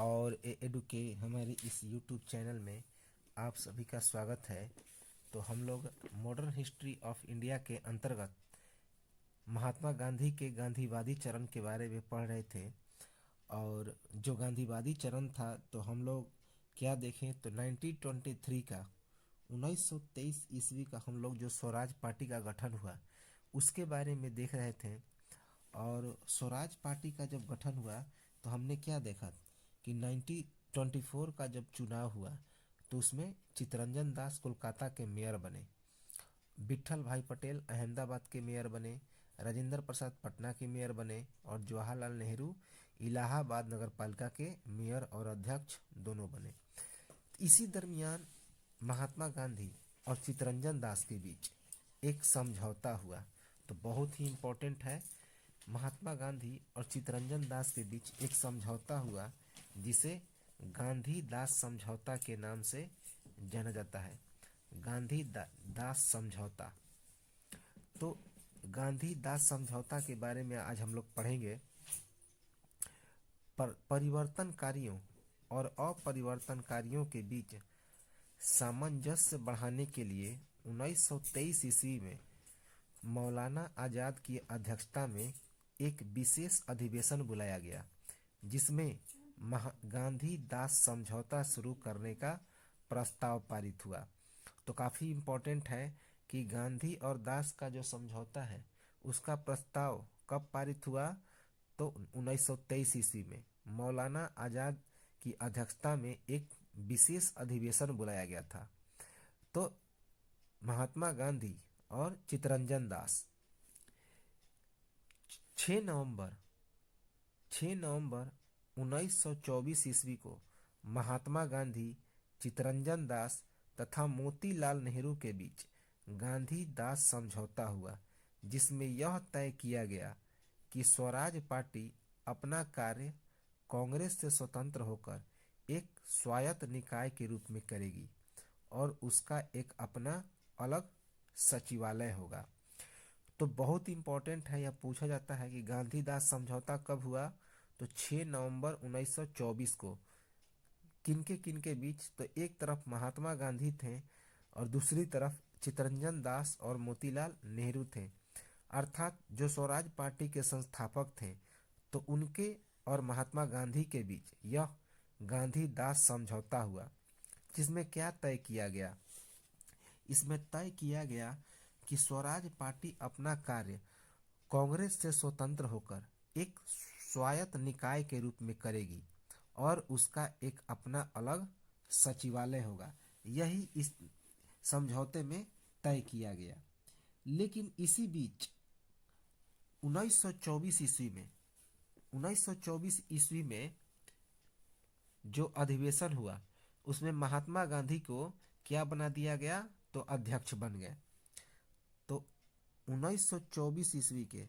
और एडुके हमारे इस यूट्यूब चैनल में आप सभी का स्वागत है। तो हम लोग मॉडर्न हिस्ट्री ऑफ इंडिया के अंतर्गत महात्मा गांधी के गांधीवादी चरण के बारे में पढ़ रहे थे। और जो गांधीवादी चरण था तो हम लोग क्या देखें तो 1923 का 1923 ईस्वी का हम लोग जो स्वराज पार्टी का गठन हुआ उसके बारे में देख रहे थे। और स्वराज पार्टी का जब गठन हुआ तो हमने क्या देखा कि 1924 का जब चुनाव हुआ तो उसमें चित्तरंजन दास कोलकाता के मेयर बने, विट्ठल भाई पटेल अहमदाबाद के मेयर बने, राजेंद्र प्रसाद पटना के मेयर बने और जवाहरलाल नेहरू इलाहाबाद नगरपालिका के मेयर और अध्यक्ष दोनों बने। इसी दरमियान महात्मा गांधी और चित्तरंजन दास के बीच एक समझौता हुआ। तो बहुत ही इम्पोर्टेंट है, महात्मा गांधी और चित्तरंजन दास के बीच एक समझौता हुआ जिसे गांधी दास समझौता के नाम से जाना जाता है। दास समझौता। तो गांधी दास समझौता के बारे में आज हम लोग पढ़ेंगे। परिवर्तनकारियों और अपरिवर्तनकारियों के बीच सामंजस्य बढ़ाने के लिए 1923 ईस्वी में मौलाना आजाद की अध्यक्षता में एक विशेष अधिवेशन बुलाया गया जिसमें गांधी दास समझौता शुरू करने का प्रस्ताव पारित हुआ। तो काफ़ी इम्पोर्टेंट है कि गांधी और दास का जो समझौता है उसका प्रस्ताव कब पारित हुआ तो 1923 ईस्वी में मौलाना आजाद की अध्यक्षता में एक विशेष अधिवेशन बुलाया गया था। तो महात्मा गांधी और चित्तरंजन दास 6 नवंबर 6 नवंबर 1924 ईस्वी को महात्मा गांधी, चित्तरंजन दास तथा मोतीलाल नेहरू के बीच गांधी दास समझौता हुआ जिसमें यह तय किया गया कि स्वराज पार्टी अपना कार्य कांग्रेस से स्वतंत्र होकर एक स्वायत्त निकाय के रूप में करेगी और उसका एक अपना अलग सचिवालय होगा। तो बहुत इंपॉर्टेंट है, यह पूछा जाता है कि गांधी दास समझौता कब हुआ तो 6 नवंबर 1924 को। किनके किनके बीच, तो एक तरफ महात्मा गांधी थे और दूसरी तरफ चित्तरंजन दास और मोतीलाल नेहरू थे, अर्थात जो स्वराज पार्टी के संस्थापक थे। तो उनके और महात्मा गांधी के बीच यह गांधी दास समझौता हुआ जिसमें क्या तय किया गया। इसमें तय किया गया कि स्वराज पार्टी अपना कार्य कांग्रेस से स्वतंत्र होकर एक स्वायत्त निकाय के रूप में करेगी और उसका एक अपना अलग सचिवालय होगा। यही इस समझौते में तय किया गया। लेकिन इसी बीच 1924 ईस्वी में जो अधिवेशन हुआ उसमें महात्मा गांधी को क्या बना दिया गया तो अध्यक्ष बन गए। तो 1924 ईस्वी के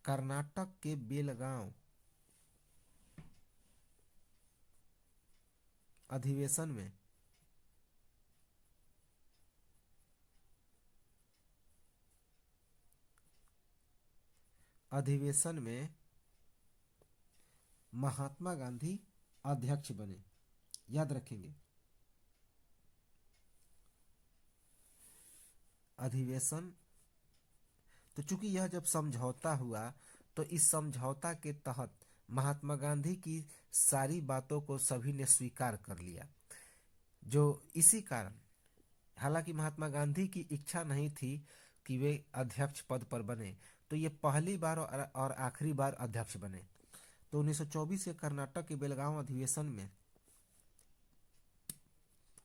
कर्नाटक के बेलगांव अधिवेशन में महात्मा गांधी अध्यक्ष बने। याद रखेंगे, अधिवेशन। तो चूंकि यह जब समझौता हुआ तो इस समझौता के तहत महात्मा गांधी की सारी बातों को सभी ने स्वीकार कर लिया। जो इसी कारण, हालांकि महात्मा गांधी की इच्छा नहीं थी कि वे अध्यक्ष पद पर बने, तो ये पहली बार और आखिरी बार अध्यक्ष बने। तो 1924 के कर्नाटक के बेलगांव अधिवेशन में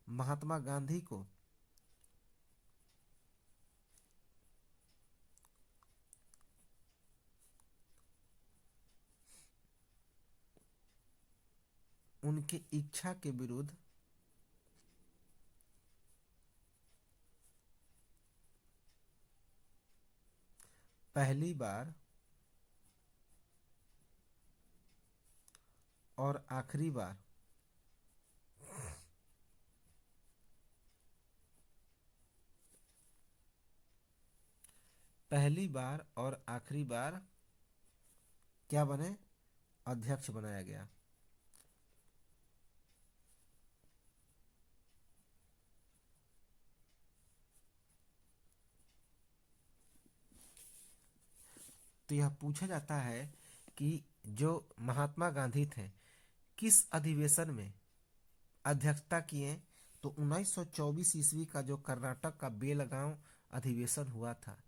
महात्मा गांधी को उनकी इच्छा के विरुद्ध पहली बार और आखिरी बार पहली बार और आखिरी बार क्या बने, अध्यक्ष बनाया गया। तो यह पूछा जाता है कि जो महात्मा गांधी थे किस अधिवेशन में अध्यक्षता किए। तो 1924 ईस्वी का जो कर्नाटक का बेलगांव अधिवेशन हुआ था,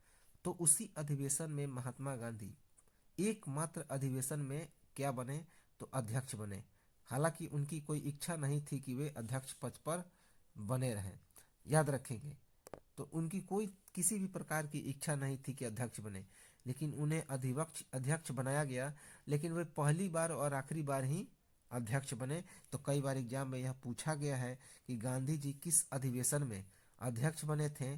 तो उसी अधिवेशन में महात्मा गांधी एकमात्र अधिवेशन में क्या बने, तो अध्यक्ष बने। हालांकि उनकी कोई इच्छा नहीं थी कि वे अध्यक्ष पद पर बने रहें, याद रखेंगे। तो उनकी कोई किसी भी प्रकार की इच्छा नहीं थी कि अध्यक्ष बने, लेकिन उन्हें अध्यक्ष अध्यक्ष बनाया गया। लेकिन वे पहली बार और आखिरी बार ही अध्यक्ष बने। तो कई बार एग्जाम में यह पूछा गया है कि गांधी जी किस अधिवेशन में अध्यक्ष बने थे।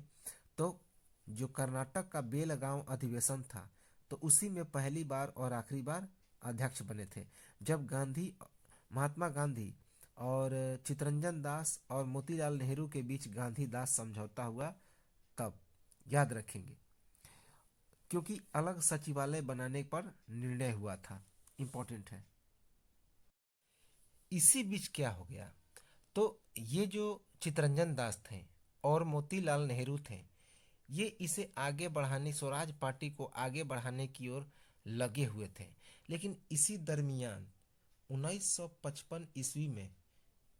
तो जो कर्नाटक का बेलगांव अधिवेशन था, तो उसी में पहली बार और आखिरी बार अध्यक्ष बने थे, जब महात्मा गांधी और चितरंजन दास और मोतीलाल नेहरू के बीच गांधी दास समझौता हुआ तब, याद रखेंगे, क्योंकि अलग सचिवालय बनाने पर निर्णय हुआ था। इंपॉर्टेंट है। इसी बीच क्या हो गया, तो ये जो चितरंजन दास थे और मोतीलाल नेहरू थे, ये इसे आगे बढ़ाने, स्वराज पार्टी को आगे बढ़ाने की ओर लगे हुए थे। लेकिन इसी दरमियान 1955 ईस्वी में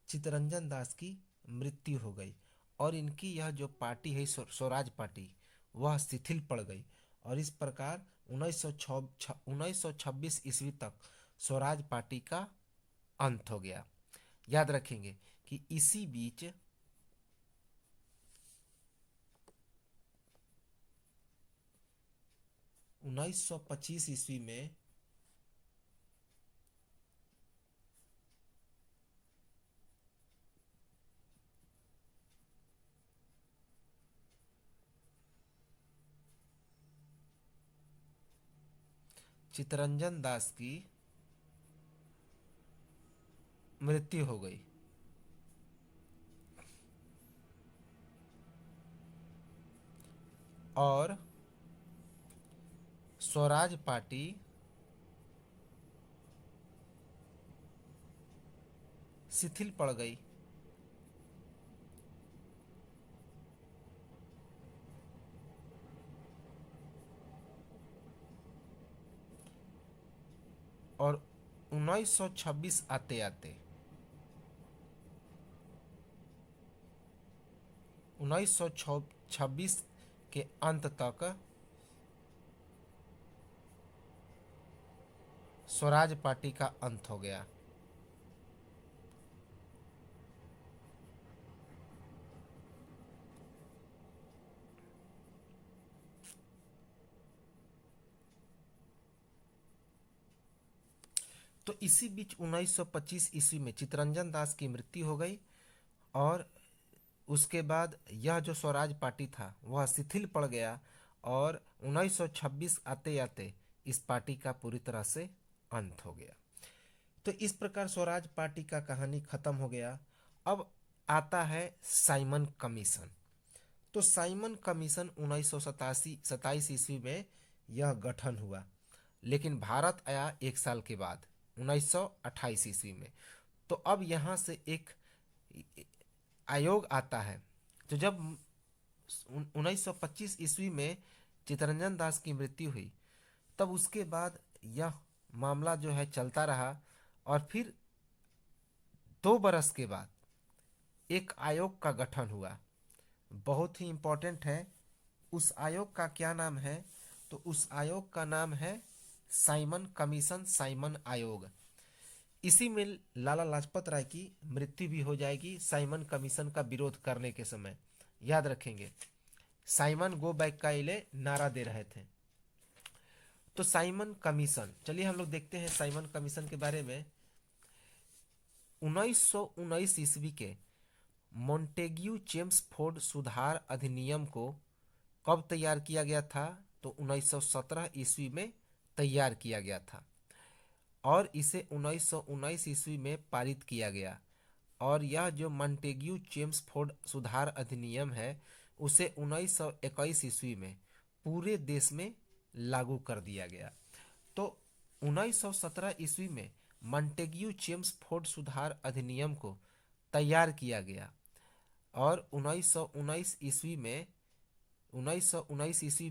चितरंजन दास की मृत्यु हो गई और इनकी यह जो पार्टी है स्वराज पार्टी, वह शिथिल पड़ गई। और इस प्रकार 1926 ईस्वी तक स्वराज पार्टी का अंत हो गया। याद रखेंगे कि इसी बीच 1925 ईस्वी में चितरंजन दास की मृत्यु हो गई और स्वराज पार्टी शिथिल पड़ गई। और 1926 आते आते 1926 के अंत तक स्वराज पार्टी का अंत हो गया। तो इसी बीच 1925 ईस्वी में चितरंजन दास की मृत्यु हो गई और उसके बाद यह जो स्वराज पार्टी था वह शिथिल पड़ गया और 1926 आते आते इस पार्टी का पूरी तरह से अंत हो गया। तो इस प्रकार स्वराज पार्टी का कहानी खत्म हो गया। अब आता है साइमन कमीशन। तो साइमन कमीशन 1927 ईस्वी में यह गठन हुआ, लेकिन भारत आया एक साल के बाद 1928 ईस्वी में। तो अब यहाँ से एक आयोग आता है। तो जब 1925 ईस्वी में चितरंजन दास की मृत्यु हुई, तब उसके बाद यह मामला जो है चलता रहा और फिर 2 बरस के बाद एक आयोग का गठन हुआ। बहुत ही इंपॉर्टेंट है। उस आयोग का क्या नाम है, तो उस आयोग का नाम है साइमन कमीशन, साइमन आयोग। इसी में लाला लाजपत राय की मृत्यु भी हो जाएगी साइमन कमीशन का विरोध करने के समय। याद रखेंगे, साइमन गो बैक का इले नारा दे रहे थे। तो साइमन कमीशन, चलिए हम लोग देखते हैं साइमन कमीशन के बारे में। 1919 ईस्वी के मोंटेग्यू चेम्सफोर्ड सुधार अधिनियम को कब तैयार किया गया था, तो 1917 ईस्वी में तैयार किया गया था और इसे 1919 ईस्वी में पारित किया गया। और यह जो मोंटेग्यू चेम्सफोर्ड सुधार अधिनियम है, उसे 1921 ईस्वी में पूरे देश में लागू कर दिया गया। तो 1917 ईस्वी में मॉन्टेग्यू चेम्सफोर्ड सुधार अधिनियम को तैयार किया गया और 1919 ईस्वी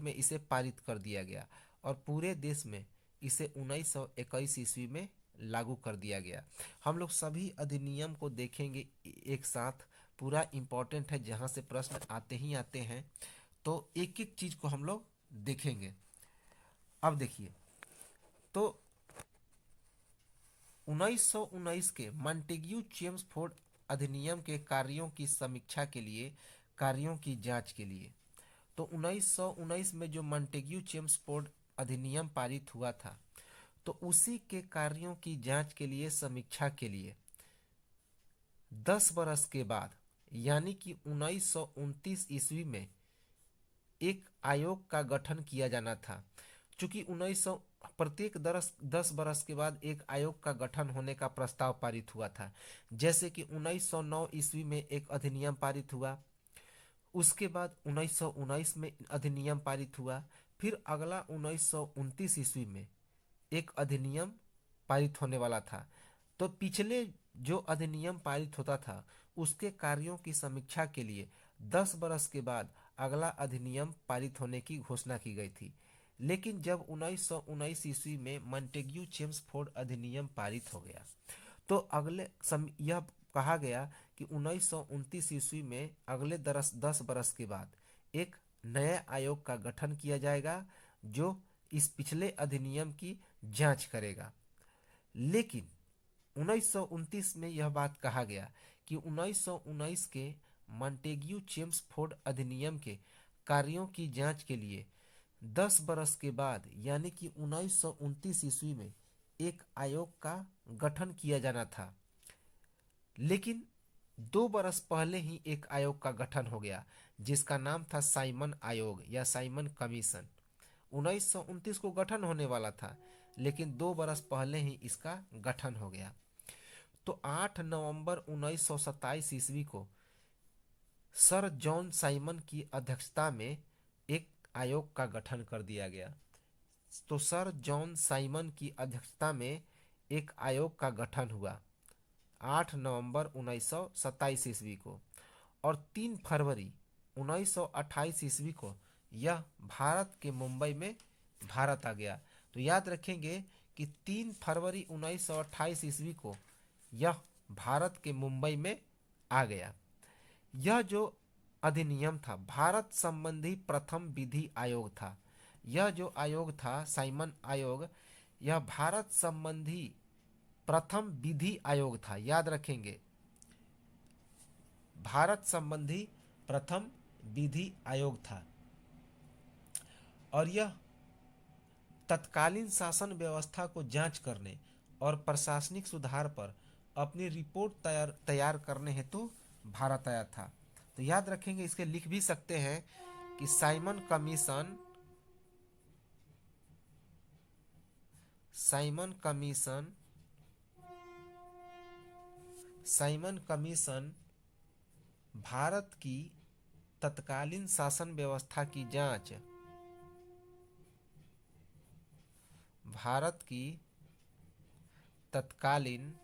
में इसे पारित कर दिया गया और पूरे देश में इसे 1921 ईस्वी में लागू कर दिया गया। हम लोग सभी अधिनियम को देखेंगे एक साथ, पूरा इम्पोर्टेंट है, जहाँ से प्रश्न आते ही आते हैं, तो एक एक चीज को हम लोग देखेंगे। अब देखिए, तो 1919 के मॉन्टेग्यू चेम्सफोर्ड अधिनियम के कार्यों की समीक्षा के लिए, कार्यों की जांच के लिए, तो 1919 में जो मॉन्टेग्यू चेम्सफोर्ड अधिनियम पारित हुआ था, तो उसी के कार्यों की जांच के लिए, समीक्षा के लिए 10 बरस के बाद यानी कि 1929 ईस्वी में एक आयोग का गठन किया जाना था। चूंकि 1900 प्रत्येक 10 बरस के बाद एक आयोग का गठन होने का प्रस्ताव पारित हुआ था। जैसे कि 1909 ईस्वी में एक अधिनियम पारित हुआ, उसके बाद 1919 में अधिनियम पारित हुआ, फिर अगला 1929 ईस्वी में एक अधिनियम पारित होने वाला था। तो पिछले जो अधिनियम पारित होता था उसके कार्यों की समीक्षा के लिए 10 बरस के बाद अगला अधिनियम पारित होने की घोषणा की गई थी। लेकिन जब 1919 ईस्वी में मॉन्टेग्यू चेम्सफोर्ड अधिनियम पारित हो गया, तो यह कहा गया कि 1929 ईस्वी में अगले 10 बरस के बाद एक नए आयोग का गठन किया जाएगा जो इस पिछले अधिनियम की जांच करेगा। लेकिन 1929 में यह बात कहा गया कि 1919 के मॉन्टेग्यू चेम्सफोर्ड अधिनियम के कार्यों की जांच के लिए 10 बरस के बाद यानी कि 1929 ईस्वी में एक आयोग का गठन किया जाना था। लेकिन 2 बरस पहले ही एक आयोग का गठन हो गया जिसका नाम था साइमन आयोग या साइमन कमीशन। 1929 को गठन होने वाला था, लेकिन 2 बरस पहले ही इसका गठन हो गया। तो 8 नवंबर 1927 ईस्वी को सर जॉन साइमन की अध्यक्षता में एक आयोग का गठन कर दिया गया। तो सर जॉन साइमन की अध्यक्षता में एक आयोग का गठन हुआ 8 नवंबर 1927 ईस्वी को, और 3 फरवरी 1928 ईस्वी को यह भारत के मुंबई में भारत आ गया। तो याद रखेंगे कि 3 फरवरी 1928 ईस्वी को यह भारत के मुंबई में आ गया। यह जो अधिनियम था भारत संबंधी प्रथम विधि आयोग था। यह जो आयोग था साइमन आयोग, यह भारत संबंधी प्रथम विधि आयोग था। याद रखेंगे, भारत संबंधी प्रथम विधि आयोग था और यह तत्कालीन शासन व्यवस्था को जांच करने और प्रशासनिक सुधार पर अपनी रिपोर्ट तैयार करने हेतु भारत आया था। तो याद रखेंगे, इसके लिख भी सकते हैं कि साइमन कमीशन भारत की तत्कालीन शासन व्यवस्था की जांच, भारत की तत्कालीन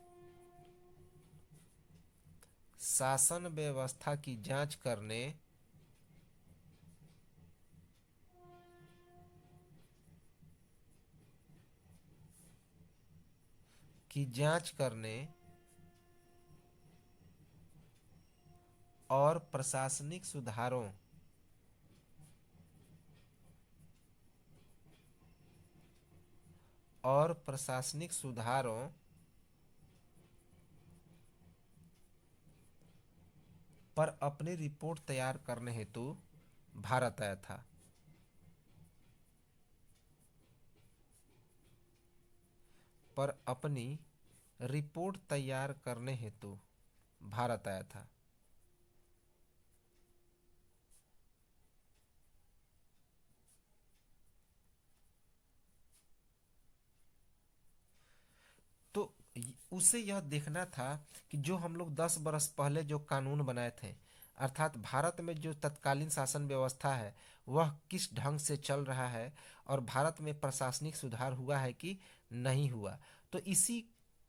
शासन व्यवस्था की जांच करने और प्रशासनिक सुधारों पर अपनी रिपोर्ट तैयार करने हेतु भारत आया था। पर अपनी रिपोर्ट तैयार करने हेतु भारत आया था। तो उसे यह देखना था कि जो हम लोग 10 बरस पहले जो कानून बनाए थे अर्थात भारत में जो तत्कालीन शासन व्यवस्था है वह किस ढंग से चल रहा है और भारत में प्रशासनिक सुधार हुआ है कि नहीं हुआ। तो इसी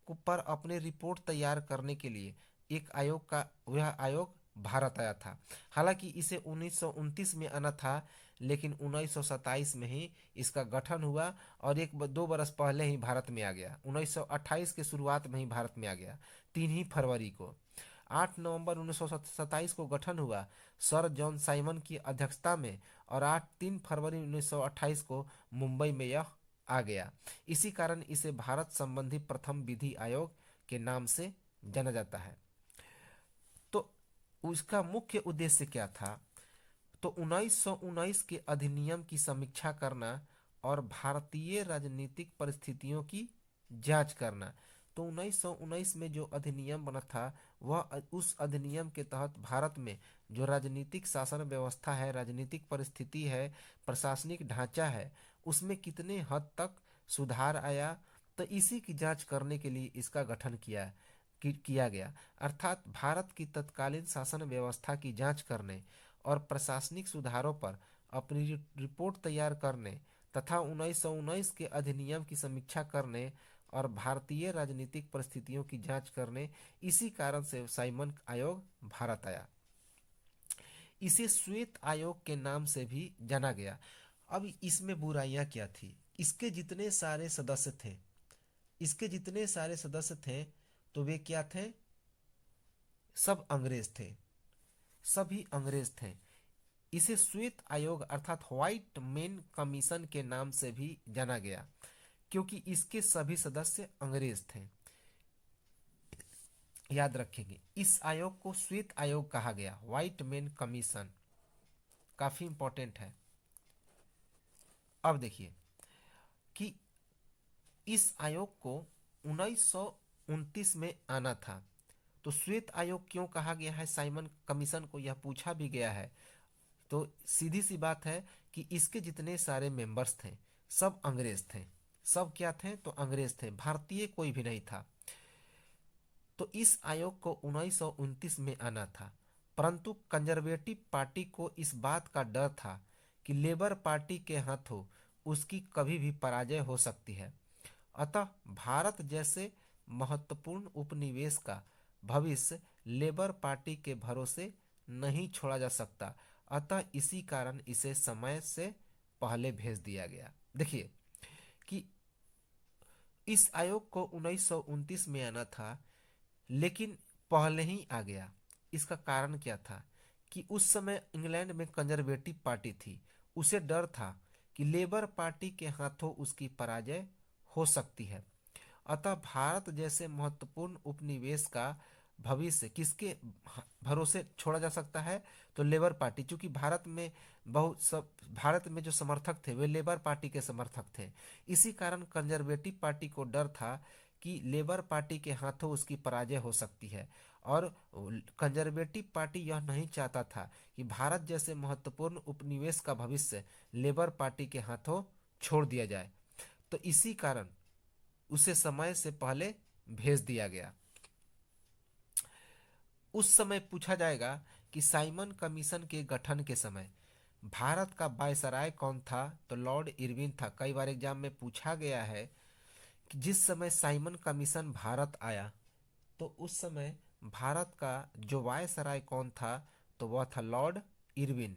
पर अपने रिपोर्ट तैयार करने के लिए एक आयोग का वह आयोग भारत आया था। हालांकि इसे 1929 में आना था, लेकिन 1927 में ही इसका गठन हुआ और दो बरस पहले ही भारत में आ गया। 1928 के शुरुआत में ही भारत में आ गया, 3 ही फरवरी को। 8 नवंबर 1927 को गठन हुआ सर जॉन साइमन की अध्यक्षता में, और 3 फरवरी 1928 को मुंबई में यह आ गया। इसी कारण इसे भारत संबंधी प्रथम विधि आयोग के नाम से जाना जाता है। तो उसका मुख्य उद्देश्य क्या था? तो 1919 के अधिनियम की समीक्षा करना और भारतीय राजनीतिक परिस्थितियों की जांच करना। तो 1919 में जो अधिनियम बना था वह उस अधिनियम के तहत भारत में जो राजनीतिक शासन व्यवस्था है, राजनीतिक परिस्थिति है, प्रशासनिक ढांचा है, उसमें कितने हद तक सुधार आया, तो इसी की जांच करने के लिए इसका गठन किया गया। अर्थात भारत की तत्कालीन शासन व्यवस्था की जांच करने और प्रशासनिक सुधारों पर अपनी रिपोर्ट तैयार करने तथा 1919 के अधिनियम की समीक्षा करने और भारतीय राजनीतिक परिस्थितियों की जांच करने, इसी कारण से साइमन आयोग भारत आया। इसे श्वेत आयोग के नाम से भी जाना गया। अब इसमें बुराइयां क्या थी? इसके जितने सारे सदस्य थे इसके जितने सारे सदस्य थे तो वे क्या थे? सब अंग्रेज थे, सभी अंग्रेज थे। इसे श्वेत आयोग अर्थात व्हाइट मेन कमीशन के नाम से भी जाना गया, क्योंकि इसके सभी सदस्य अंग्रेज थे। याद रखेंगे, इस आयोग को श्वेत आयोग कहा गया, व्हाइट मेन कमीशन, काफी इंपॉर्टेंट है। अब देखिए कि इस आयोग को 1929 में आना था। तो श्वेत आयोग क्यों कहा गया है साइमन कमीशन को, यह पूछा भी गया है। तो सीधी सी बात है कि इसके जितने सारे मेंबर्स थे सब अंग्रेज थे। सब क्या थे? तो अंग्रेज थे, भारतीय कोई भी नहीं था। तो इस आयोग को 1929 में आना था, परंतु कंजर्वेटिव पार्टी को इस बात का डर था कि लेबर पार्टी के हाथों उसकी कभी भी पराजय हो सकती है। अतः भारत जैसे महत्वपूर्ण उपनिवेश का भविष्य लेबर पार्टी के भरोसे नहीं छोड़ा जा सकता। अतः इसी कारण इसे समय से पहले भेज दिया गया। देखिए कि इस आयोग को 1929 में आना था, लेकिन पहले ही आ गया। इसका कारण क्या था? कि उस समय इंग्लैंड में कंजर्वेटिव पार्टी थी, उसे डर था कि लेबर पार्टी के हाथों उसकी पराजय हो सकती है। अतः भारत जैसे महत्वपूर्ण उपनिवेश का भविष्य किसके भरोसे छोड़ा जा सकता है? तो लेबर पार्टी, क्योंकि भारत में जो समर्थक थे वे लेबर पार्टी के समर्थक थे। इसी कारण कंजर्वेटिव पार्टी को डर था कि लेबर पार्टी के हाथों उसकी पराजय हो सकती है, और कंजर्वेटिव पार्टी यह नहीं चाहता था कि भारत जैसे महत्वपूर्ण उपनिवेश का भविष्य लेबर पार्टी के हाथों छोड़ दिया जाए। तो इसी कारण उसे समय से पहले भेज दिया गया। उस समय पूछा जाएगा कि साइमन कमीशन के गठन के समय भारत का वायसराय कौन था? तो लॉर्ड इरविन था। कई बार एग्जाम में पूछा गया है कि जिस समय साइमन कमीशन भारत आया तो उस समय भारत का जो वायसराय कौन था? तो वह था लॉर्ड इरविन।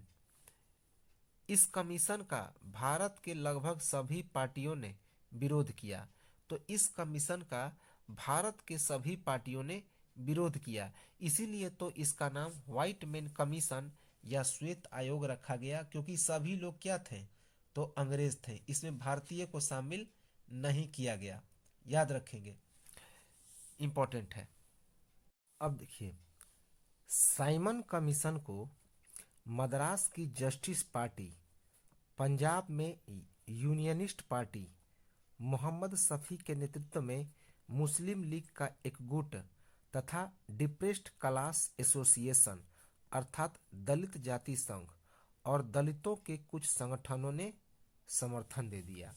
इस कमीशन का भारत के लगभग सभी पार्टियों ने विरोध किया। तो इस कमीशन का भारत के सभी पार्टियों ने विरोध किया, इसीलिए तो इसका नाम व्हाइट मैन कमीशन या श्वेत आयोग रखा गया, क्योंकि सभी लोग क्या थे? तो अंग्रेज थे। इसमें भारतीय को शामिल नहीं किया गया। याद रखेंगे, इंपॉर्टेंट है। अब देखिए, साइमन कमीशन को मद्रास की जस्टिस पार्टी, पंजाब में यूनियनिस्ट पार्टी, मोहम्मद शफी के नेतृत्व में मुस्लिम लीग का एक गुट तथा डिप्रेस्ड क्लास एसोसिएशन अर्थात दलित जाति संघ और दलितों के कुछ संगठनों ने समर्थन दे दिया।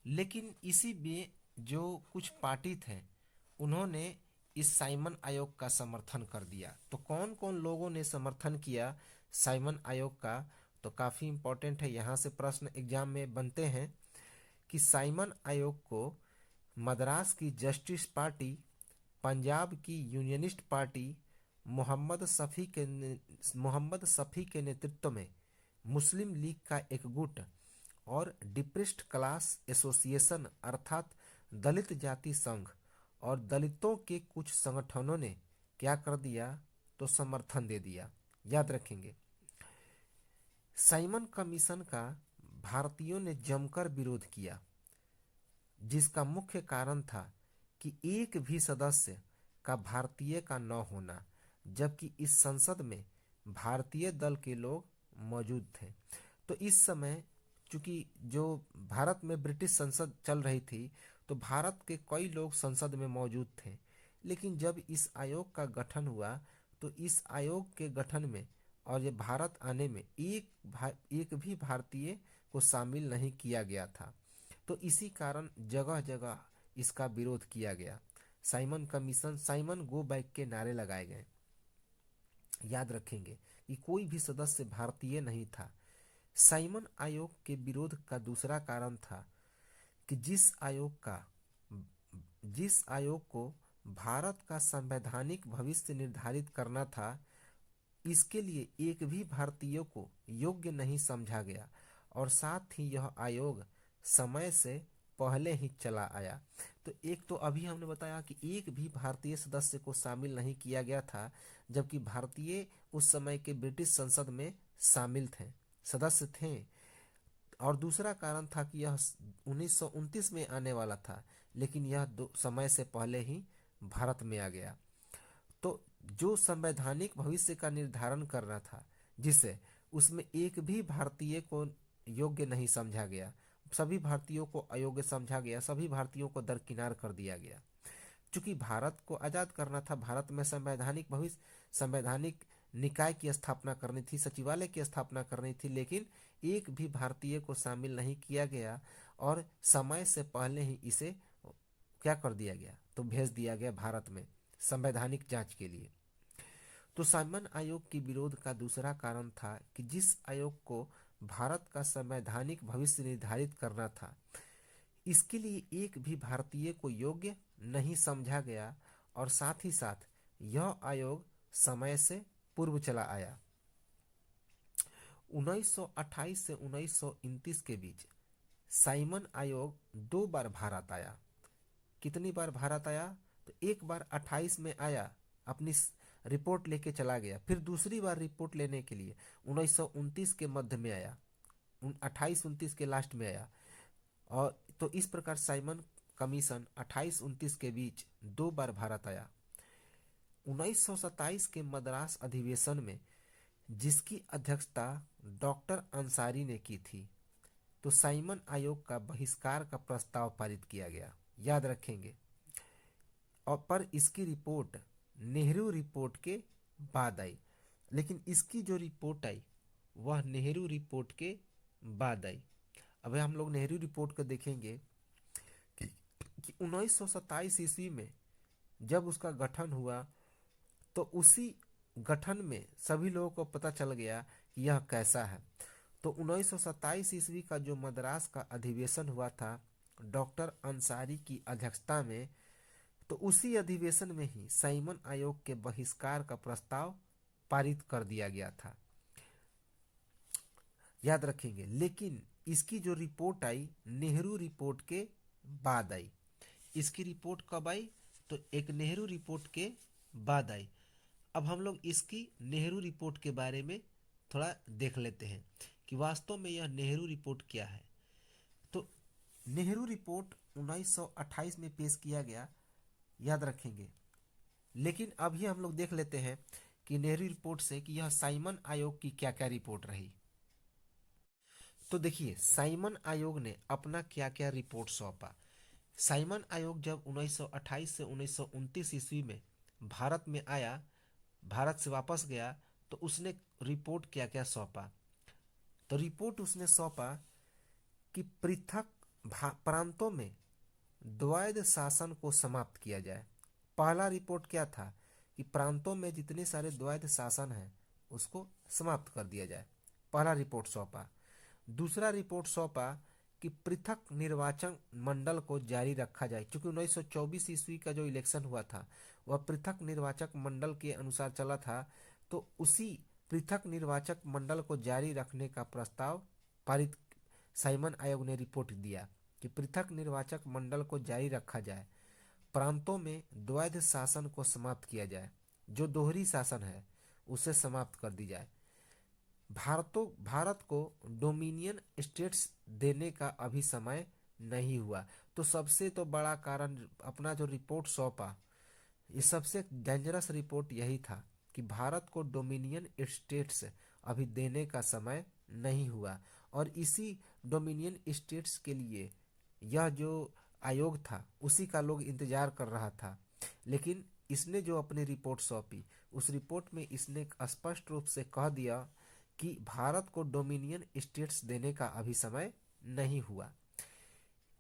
लेकिन इसी में जो कुछ पार्टी थे उन्होंने इस साइमन आयोग का समर्थन कर दिया। तो कौन कौन लोगों ने समर्थन किया साइमन आयोग का, तो काफ़ी इम्पोर्टेंट है, यहाँ से प्रश्न एग्जाम में बनते हैं कि साइमन आयोग को मद्रास की जस्टिस पार्टी, पंजाब की यूनियनिस्ट पार्टी, मोहम्मद शफी के नेतृत्व में मुस्लिम लीग का एक गुट और डिप्रेस्ड क्लास एसोसिएशन अर्थात दलित जाति संघ और दलितों के कुछ संगठनों ने क्या कर दिया, तो समर्थन दे दिया। याद रखेंगे, साइमन कमीशन का भारतीयों ने जमकर विरोध किया, जिसका मुख्य कारण था कि एक भी सदस्य का भारतीय का न होना, जबकि इस संसद में भारतीय दल के लोग मौजूद थे। तो इस समय चूंकि जो भारत में ब्रिटिश संसद चल रही थी, तो भारत के कई लोग संसद में मौजूद थे, लेकिन जब इस आयोग का गठन हुआ तो इस आयोग के गठन में और ये भारत आने में एक भी भारतीय को शामिल नहीं किया गया था। तो इसी कारण जगह जगह इसका विरोध किया गया। Simon commission, Simon go back के नारे लगाए गए। याद रखेंगे कि कोई भी सदस्य भारतीय नहीं था। साइमन आयोग के विरोध का दूसरा कारण था कि जिस आयोग को भारत का संवैधानिक भविष्य निर्धारित करना था, इसके लिए एक भी भारतीय को योग्य नहीं समझा गया और साथ ही यह आयोग समय से पहले ही चला आया। तो एक तो अभी हमने बताया कि एक भी भारतीय सदस्य को शामिल नहीं किया गया था, जबकि भारतीय उस समय के ब्रिटिश संसद में शामिल थे, सदस्य थे। और दूसरा कारण था कि यह 1929 में आने वाला था, लेकिन यह समय से पहले ही भारत में आ गया। तो जो संवैधानिक भविष्य का निर्धारण करना था, जिसे उसमें एक भी भारतीय को योग्य नहीं समझा गया, सभी भारतीयों को अयोग्य समझा गया, सभी भारतीयों को दरकिनार कर दिया गया। चूंकि भारत को आज़ाद करना था, भारत में संवैधानिक निकाय की स्थापना करनी थी, सचिवालय की स्थापना करनी थी, लेकिन एक भी भारतीय को शामिल नहीं किया गया और समय से पहले ही इसे क्या कर दिया गया, तो भेज दिया गया भारत में संवैधानिक जांच के लिए। तो साइमन आयोग के विरोध का दूसरा कारण था कि जिस आयोग को भारत का संवैधानिक भविष्य निर्धारित करना था, इसके लिए एक भी भारतीय को योग्य नहीं समझा गया और साथ ही साथ यह आयोग समय से पूर्व चला आया। 1928 से 1929 के बीच साइमन आयोग 2 बार भारत आया। कितनी बार भारत आया, तो एक बार 28 में आया, अपनी रिपोर्ट लेके चला गया, फिर दूसरी बार रिपोर्ट लेने के लिए 1929 के मध्य में आया, 28-29 के लास्ट में आया। और तो इस प्रकार साइमन कमीशन 28-29 के बीच 2 बार भारत आया। 1927 के मद्रास अधिवेशन में जिसकी अध्यक्षता डॉक्टर अंसारी ने की थी, तो साइमन आयोग का बहिष्कार का प्रस्ताव पारित किया गया। याद रखेंगे, और पर इसकी रिपोर्ट नेहरू रिपोर्ट के बाद आई, लेकिन इसकी जो रिपोर्ट आई वह नेहरू रिपोर्ट के बाद आई। अब हम लोग नेहरू रिपोर्ट को देखेंगे कि 1927 ईस्वी में जब उसका गठन हुआ, तो उसी गठन में सभी लोगों को पता चल गया कि यह कैसा है। तो 1927 ईस्वी का जो मद्रास का अधिवेशन हुआ था डॉक्टर अंसारी की अध्यक्षता में, तो उसी अधिवेशन में ही साइमन आयोग के बहिष्कार का प्रस्ताव पारित कर दिया गया था। याद रखेंगे, लेकिन इसकी जो रिपोर्ट आई नेहरू रिपोर्ट के बाद आई। इसकी रिपोर्ट कब आई, तो एक नेहरू रिपोर्ट के बाद आई। अब हम लोग इसकी नेहरू रिपोर्ट के बारे में थोड़ा देख लेते हैं कि वास्तव में यह नेहरू रिपोर्ट क्या है। तो नेहरू रिपोर्ट 1928 में पेश किया गया, याद रखेंगे, लेकिन अभी हम लोग देख लेते हैं कि नेहरू रिपोर्ट से कि यह साइमन आयोग की क्या क्या रिपोर्ट रही। तो देखिए, साइमन आयोग ने अपना क्या क्या रिपोर्ट सौंपा। साइमन आयोग जब 1928 से 1929 ईस्वी में भारत में आया, भारत से वापस गया, तो उसने रिपोर्ट क्या क्या सौंपा। तो रिपोर्ट उसने सौंपा कि पृथक प्रांतों में द्वैध शासन को समाप्त किया जाए। पहला रिपोर्ट क्या था कि प्रांतों में जितने सारे द्वैध शासन है उसको समाप्त कर दिया जाए, पहला रिपोर्ट सौंपा। दूसरा रिपोर्ट सौंपा कि पृथक निर्वाचन मंडल को जारी रखा जाए, क्योंकि 1924 ईस्वी का जो इलेक्शन हुआ था वह पृथक निर्वाचक मंडल के अनुसार चला था। तो उसी पृथक निर्वाचक मंडल को जारी रखने का प्रस्ताव पारित, साइमन आयोग ने रिपोर्ट दिया कि पृथक निर्वाचक मंडल को जारी रखा जाए, प्रांतों में द्वैध शासन को समाप्त किया जाए, जो दोहरी शासन है उसे समाप्त कर दी जाए, भारत को डोमिनियन स्टेट्स देने का अभी समय नहीं हुआ। तो सबसे तो बड़ा कारण अपना जो रिपोर्ट सौंपा, ये सबसे डेंजरस रिपोर्ट यही था कि भारत को डोमिनियन स्टेट्स अभी देने का समय नहीं हुआ। और इसी डोमिनियन स्टेट्स के लिए यह जो आयोग था उसी का लोग इंतजार कर रहा था। लेकिन इसने जो अपनी रिपोर्ट सौंपी, उस रिपोर्ट में इसने स्पष्ट रूप से कह दिया कि भारत को डोमिनियन स्टेट्स देने का अभी समय नहीं हुआ।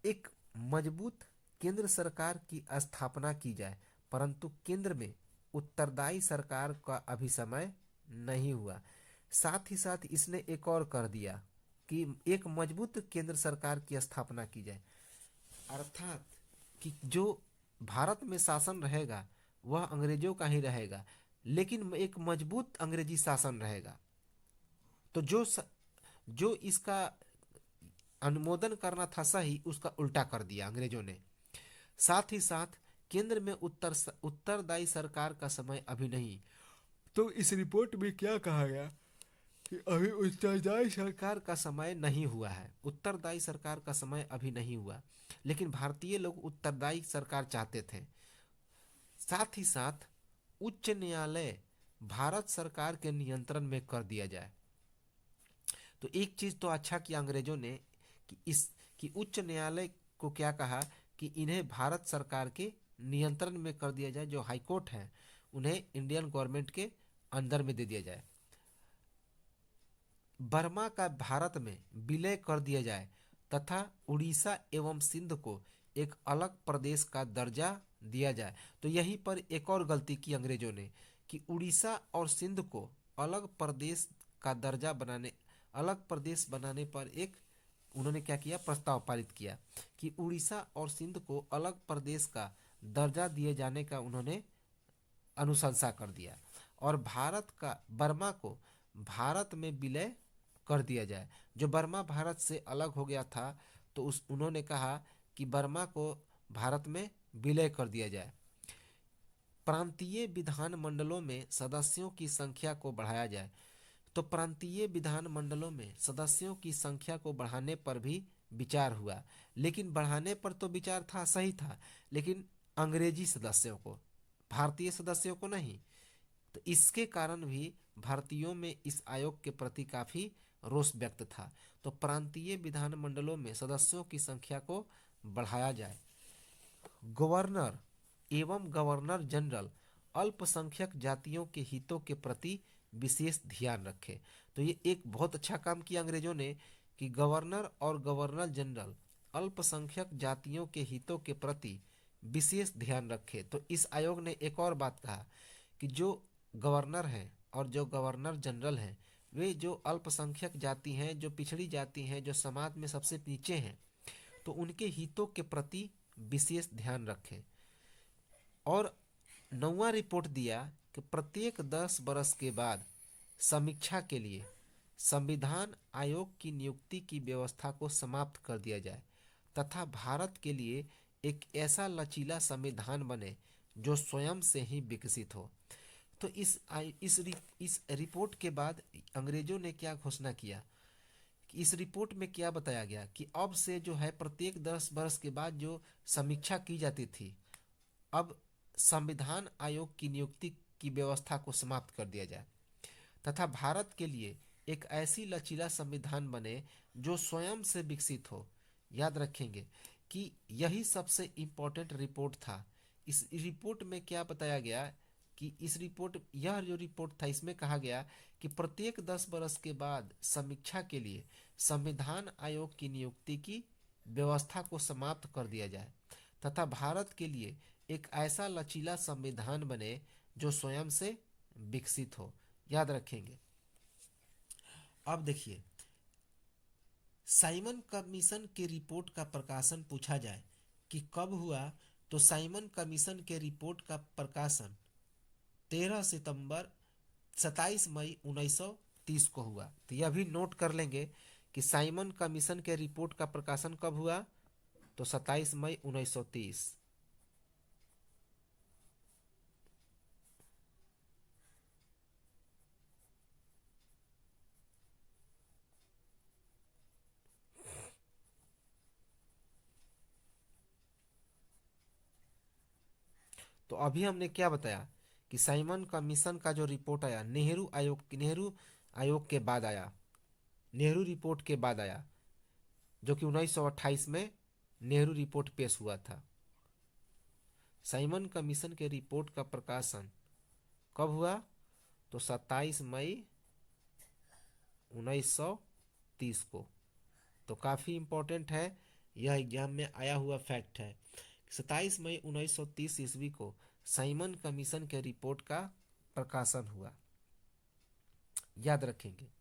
एक मजबूत केंद्र सरकार की स्थापना की जाए, परंतु केंद्र में उत्तरदायी सरकार का अभी समय नहीं हुआ। साथ ही साथ इसने एक और कर दिया कि एक मजबूत केंद्र सरकार की स्थापना की जाए, अर्थात कि जो भारत में शासन रहेगा वह अंग्रेजों का ही रहेगा, लेकिन एक मजबूत अंग्रेजी शासन रहेगा। तो जो इसका अनुमोदन करना था सही, उसका उल्टा कर दिया अंग्रेजों ने। साथ ही साथ केंद्र में उत्तरदायी सरकार का समय अभी नहीं। तो इस रिपोर्ट में क्या कहा गया कि अभी उत्तरदायी सरकार का समय नहीं हुआ है, उत्तरदायी सरकार का समय अभी नहीं हुआ, लेकिन भारतीय लोग उत्तरदायी सरकार चाहते थे। साथ ही साथ उच्च न्यायालय भारत सरकार के नियंत्रण में कर दिया जाए। तो एक चीज तो अच्छा किया अंग्रेजों ने कि उच्च न्यायालय को क्या कहा कि इन्हें भारत सरकार के नियंत्रण में कर दिया जाए, जो हाईकोर्ट है उन्हें इंडियन गवर्नमेंट के अंदर में दे दिया जाए। बर्मा का भारत में विलय कर दिया जाए तथा उड़ीसा एवं सिंध को एक अलग प्रदेश का दर्जा दिया जाए। तो यहीं पर एक और गलती की अंग्रेजों ने कि उड़ीसा और सिंध को अलग प्रदेश का दर्जा बनाने, अलग प्रदेश बनाने पर एक उन्होंने क्या किया, प्रस्ताव पारित किया कि उड़ीसा और सिंध को अलग प्रदेश का दर्जा दिए जाने का उन्होंने अनुशंसा कर दिया और बर्मा को भारत में विलय कर दिया जाए। जो बर्मा भारत से अलग हो गया था तो उन्होंने कहा कि बर्मा को भारत में विलय कर दिया जाए। प्रांतीय विधान मंडलों में सदस्यों की संख्या को बढ़ाया जाए। तो प्रांतीय विधान मंडलों में सदस्यों की संख्या को बढ़ाने पर भी विचार हुआ, लेकिन बढ़ाने पर तो विचार था, सही था, लेकिन अंग्रेजी सदस्यों को, भारतीय सदस्यों को नहीं। तो इसके कारण भी भारतीयों में इस आयोग के प्रति काफी रोष व्यक्त था। तो प्रांतीय विधान मंडलों में सदस्यों की संख्या को बढ़ाया जाए। गवर्नर एवं गवर्नर जनरल अल्पसंख्यक जातियों के हितों के प्रति विशेष ध्यान रखे। तो ये एक बहुत अच्छा काम किया अंग्रेजों ने कि गवर्नर और गवर्नर जनरल अल्पसंख्यक जातियों के हितों के प्रति विशेष ध्यान रखे। तो इस आयोग ने एक और बात कहा कि जो गवर्नर हैं और जो गवर्नर जनरल हैं वे जो अल्पसंख्यक जाति हैं, जो पिछड़ी जाति हैं, जो समाज में सबसे नीचे हैं, तो उनके हितों के प्रति विशेष ध्यान रखें। और 9वां रिपोर्ट दिया कि प्रत्येक 10 बरस के बाद समीक्षा के लिए संविधान आयोग की नियुक्ति की व्यवस्था को समाप्त कर दिया जाए तथा भारत के लिए एक ऐसा लचीला संविधान बने जो स्वयं से ही विकसित हो। तो इस रिपोर्ट के बाद अंग्रेजों ने क्या घोषणा किया कि इस रिपोर्ट में क्या बताया गया कि अब से जो है प्रत्येक 10 बरस के बाद जो समीक्षा की जाती थी, अब संविधान आयोग की नियुक्ति की व्यवस्था को समाप्त कर दिया जाए तथा भारत के लिए एक ऐसी लचीला संविधान बने जो स्वयं से विकसित हो। याद रखेंगे कि यही सबसे इम्पोर्टेंट रिपोर्ट था। इस रिपोर्ट में क्या बताया गया कि यह जो रिपोर्ट था इसमें कहा गया कि प्रत्येक 10 बरस के बाद समीक्षा के लिए संविधान आयोग की नियुक्ति की व्यवस्था को समाप्त कर दिया जाए तथा भारत के लिए एक ऐसा लचीला संविधान बने जो स्वयं से विकसित हो। याद रखेंगे। अब देखिए, साइमन कमीशन की रिपोर्ट का प्रकाशन पूछा जाए कि कब हुआ, तो साइमन कमीशन के रिपोर्ट का प्रकाशन 13 सितंबर 27 मई 1930 को हुआ। तो यह भी नोट कर लेंगे कि साइमन कमीशन के रिपोर्ट का प्रकाशन कब हुआ, तो 27 मई 1930। तो अभी हमने क्या बताया कि साइमन कमीशन का जो रिपोर्ट आया नेहरू आयोग के बाद आया, नेहरू रिपोर्ट के बाद आया, जो कि 1928 में नेहरू रिपोर्ट पेश हुआ था। साइमन कमीशन के रिपोर्ट का प्रकाशन कब हुआ, तो 27 मई 1930 को। तो काफ़ी इम्पोर्टेंट है, यह एग्जाम में आया हुआ फैक्ट है। 27 मई 1930 को साइमन कमीशन के रिपोर्ट का प्रकाशन हुआ। याद रखेंगे।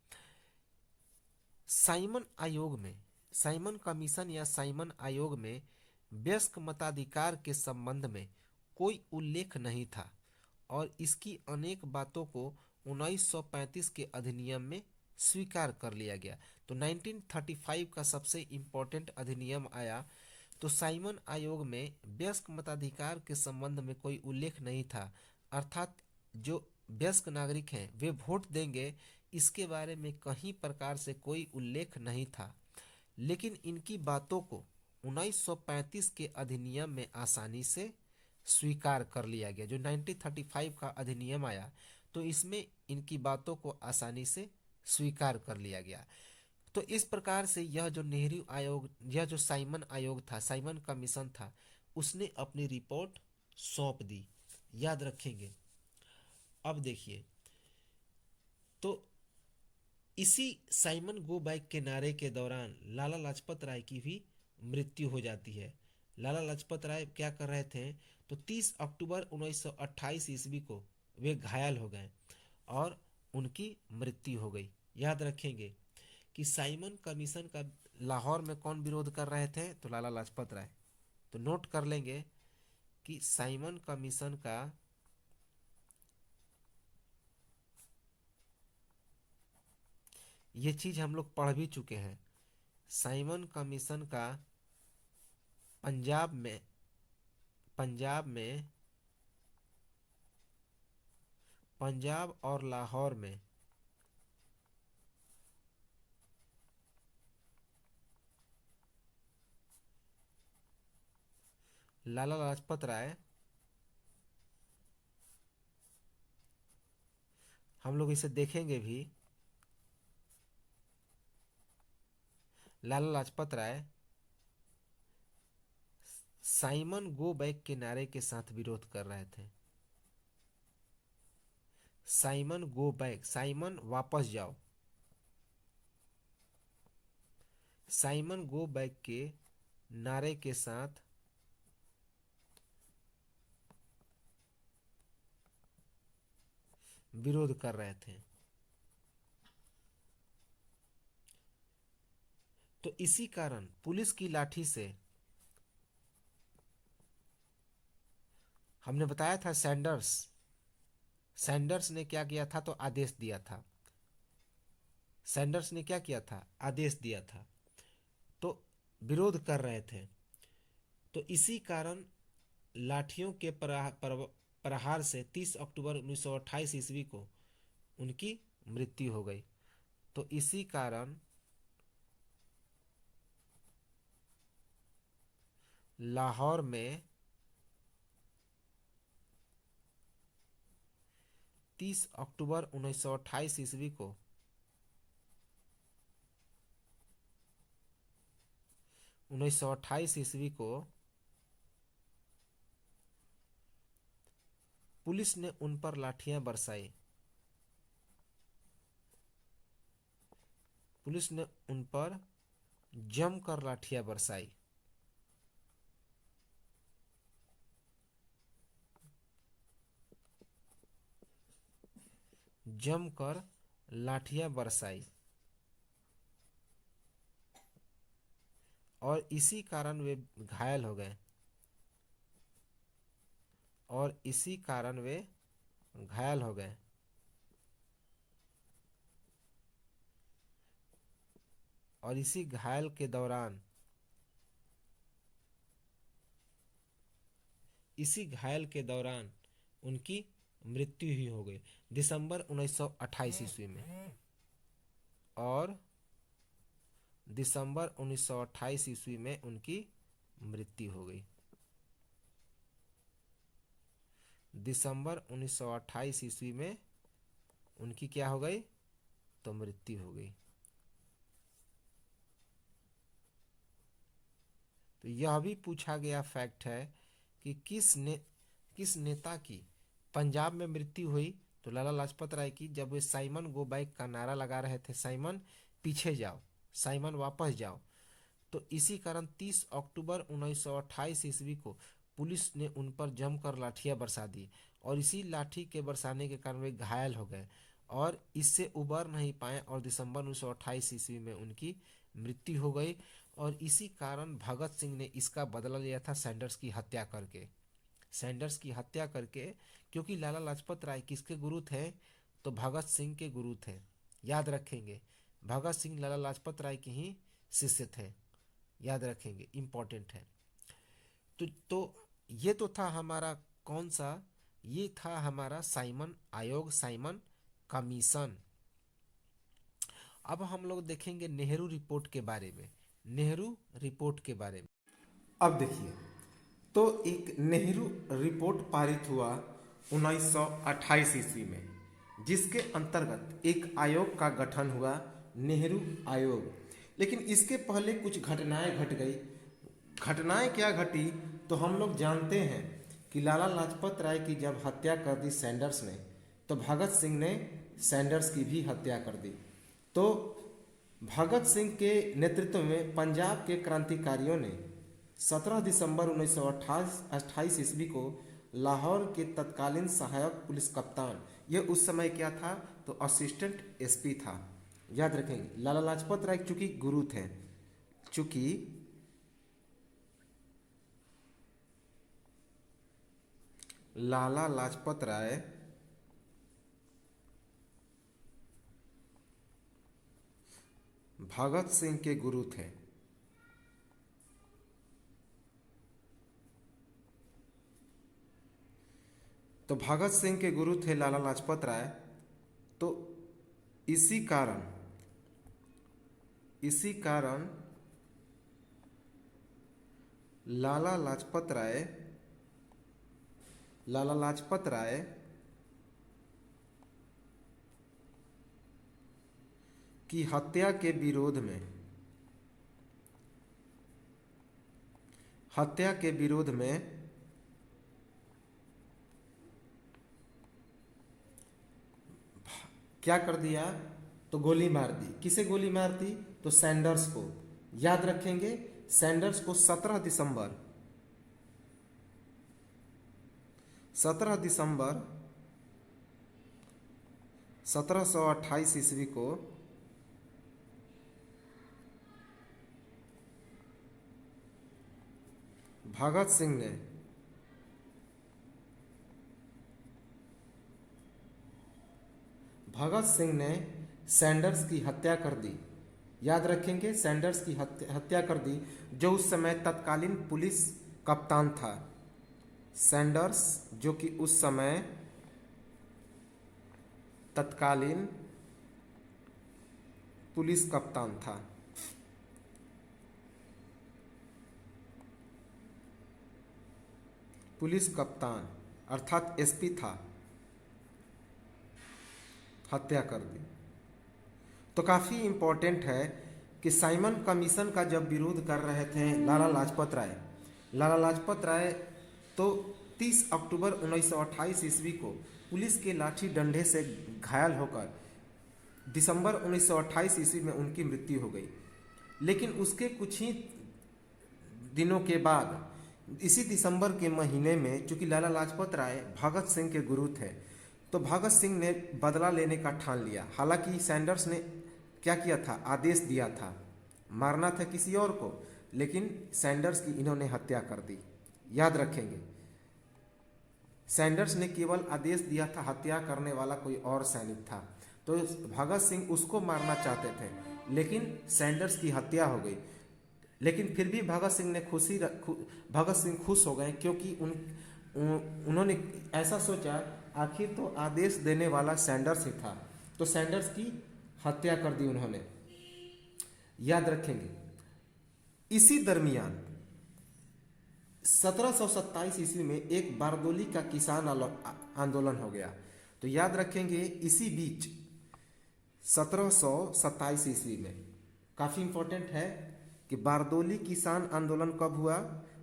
साइमन कमीशन या साइमन आयोग में वयस्क मताधिकार के संबंध में कोई उल्लेख नहीं था और इसकी अनेक बातों को 1935 के अधिनियम में स्वीकार कर लिया गया। तो 1935 का सबसे इम्पोर्टेंट अधिनियम आया। तो साइमन आयोग में वयस्क मताधिकार के संबंध में कोई उल्लेख नहीं था, अर्थात जो वयस्क नागरिक हैं वे वोट देंगे, इसके बारे में कहीं प्रकार से कोई उल्लेख नहीं था। लेकिन इनकी बातों को 1935 के अधिनियम में आसानी से स्वीकार कर लिया गया। जो 1935 का अधिनियम आया, तो इसमें इनकी बातों को आसानी से स्वीकार कर लिया गया। तो इस प्रकार से यह जो नेहरू आयोग, यह जो साइमन आयोग था, साइमन कमीशन था, उसने अपनी रिपोर्ट सौंप दी। याद रखेंगे। अब देखिए, तो इसी साइमन गो बैक के नारे के दौरान लाला लाजपत राय की भी मृत्यु हो जाती है। लाला लाजपत राय क्या कर रहे थे, तो 30 अक्टूबर 1928 ईस्वी को वे घायल हो गए और उनकी मृत्यु हो गई। याद रखेंगे कि साइमन कमीशन का लाहौर में कौन विरोध कर रहे थे, तो लाला लाजपत राय। तो नोट कर लेंगे कि साइमन कमीशन का ये चीज हम लोग पढ़ भी चुके हैं। साइमन कमीशन का पंजाब में पंजाब और लाहौर में लाला लाजपत राय, हम लोग इसे देखेंगे भी, Lala Lajpat Rai Simon go back के नारे के साथ विरोध कर रहे थे। साइमन गो बैक, साइमन वापस जाओ, साइमन गो बैक के नारे के साथ विरोध कर रहे थे। तो इसी कारण पुलिस की लाठी से, हमने बताया था सैंडर्स ने क्या किया था, तो आदेश दिया था। सैंडर्स ने क्या किया था, आदेश दिया था, तो विरोध कर रहे थे। तो इसी कारण लाठियों के प्रहार से 30 अक्टूबर 1928 ईस्वी को उनकी मृत्यु हो गई। तो इसी कारण लाहौर में 30 अक्टूबर 1928 ईस्वी को पुलिस ने उन पर लाठियां बरसाई। पुलिस ने उन पर जमकर लाठियां बरसाई। जमकर लाठियां बरसाई और इसी कारण वे घायल हो गए और इसी कारण वे घायल हो गए। और इसी घायल के दौरान इसी घायल के दौरान उनकी मृत्यु ही हो गई दिसंबर 1928 ईस्वी में। और दिसंबर 1928 ईस्वी में उनकी मृत्यु हो गई। दिसंबर 1928 ईस्वी में उनकी क्या हो गई? तो मृत्यु हो गई। तो यह भी पूछा गया फैक्ट है कि किस नेता की पंजाब में मृत्यु हुई? तो लाला लाजपत राय की, जब वे साइमन गो बैक का नारा लगा रहे थे, साइमन पीछे जाओ, साइमन वापस जाओ। तो इसी कारण 30 अक्टूबर 1928 ईस्वी को पुलिस ने उन पर जमकर लाठियां बरसा दी और इसी लाठी के बरसाने के कारण वे घायल हो गए और इससे उबर नहीं पाए और दिसंबर 1928 ईस्वी में उनकी मृत्यु हो गई। और इसी कारण भगत सिंह ने इसका बदला लिया था सैंडर्स की हत्या करके। सैंडर्स की हत्या करके, क्योंकि लाला लाजपत राय किसके गुरु थे? तो भगत सिंह के गुरु थे। याद रखेंगे, भगत सिंह लाला लाजपत राय के ही शिष्य थे। याद रखेंगे, इंपॉर्टेंट है। तो ये तो था हमारा कौन सा? ये था हमारा साइमन आयोग, साइमन कमीशन। अब हम लोग देखेंगे नेहरू रिपोर्ट के बारे में। नेहरू रिपोर्ट के बारे में अब देखिए, तो एक नेहरू रिपोर्ट पारित हुआ 1928 ईस्वी में, जिसके अंतर्गत एक आयोग का गठन हुआ, नेहरू आयोग। लेकिन इसके पहले कुछ घटनाएं घट गई। घटनाएं क्या घटी? तो हम लोग जानते हैं कि लाला लाजपत राय की जब हत्या कर दी सैंडर्स ने, तो भगत सिंह ने सैंडर्स की भी हत्या कर दी। तो भगत सिंह के नेतृत्व में पंजाब के क्रांतिकारियों ने 17 दिसंबर 1928 ईस्वी को लाहौर के तत्कालीन सहायक पुलिस कप्तान, यह उस समय क्या था? तो असिस्टेंट एसपी था। याद रखेंगे, लाला लाजपत राय चूंकि गुरु थे, चूंकि लाला लाजपत राय भगत सिंह के गुरु थे, तो भगत सिंह के गुरु थे लाला लाजपत राय। तो इसी कारण लाला लाजपत राय की हत्या के विरोध में क्या कर दिया? तो गोली मार दी। किसे गोली मार दी? तो सैंडर्स को। याद रखेंगे, सैंडर्स को 17 दिसंबर 1728 ईस्वी को भगत सिंह ने सैंडर्स की हत्या कर दी। याद रखेंगे, सैंडर्स की हत्या कर दी, जो उस समय तत्कालीन पुलिस कप्तान था। सैंडर्स जो कि उस समय तत्कालीन पुलिस कप्तान था। पुलिस कप्तान अर्थात एसपी था, हत्या कर दी। तो काफ़ी इम्पोर्टेंट है कि साइमन कमीशन का जब विरोध कर रहे थे लाला लाजपत राय तो 30 अक्टूबर 1928 ईस्वी को पुलिस के लाठी डंडे से घायल होकर दिसंबर 1928 ईस्वी में उनकी मृत्यु हो गई। लेकिन उसके कुछ ही दिनों के बाद इसी दिसंबर के महीने में, चूंकि लाला लाजपत राय भगत सिंह के गुरु थे, तो भगत सिंह ने बदला लेने का ठान लिया। हालांकि सैंडर्स ने क्या किया था, आदेश दिया था, मारना था किसी और को, लेकिन सैंडर्स की इन्होंने हत्या कर दी। याद रखेंगे, सैंडर्स ने केवल आदेश दिया था, हत्या करने वाला कोई और सैनिक था। तो भगत सिंह उसको मारना चाहते थे, लेकिन सैंडर्स की हत्या हो गई। लेकिन फिर भी भगत सिंह खुश हो गए, क्योंकि उन्होंने ऐसा सोचा, आखिर तो आदेश देने वाला सैंडर्स ही था, तो सैंडर्स की हत्या कर दी उन्होंने। याद रखेंगे, इसी दरमियान 1727 ईस्वी में एक बारदोली का किसान आंदोलन हो गया। तो याद रखेंगे, इसी बीच 1727 ईस्वी में काफ़ी इंपॉर्टेंट है कि बारदोली किसान आंदोलन कब हुआ।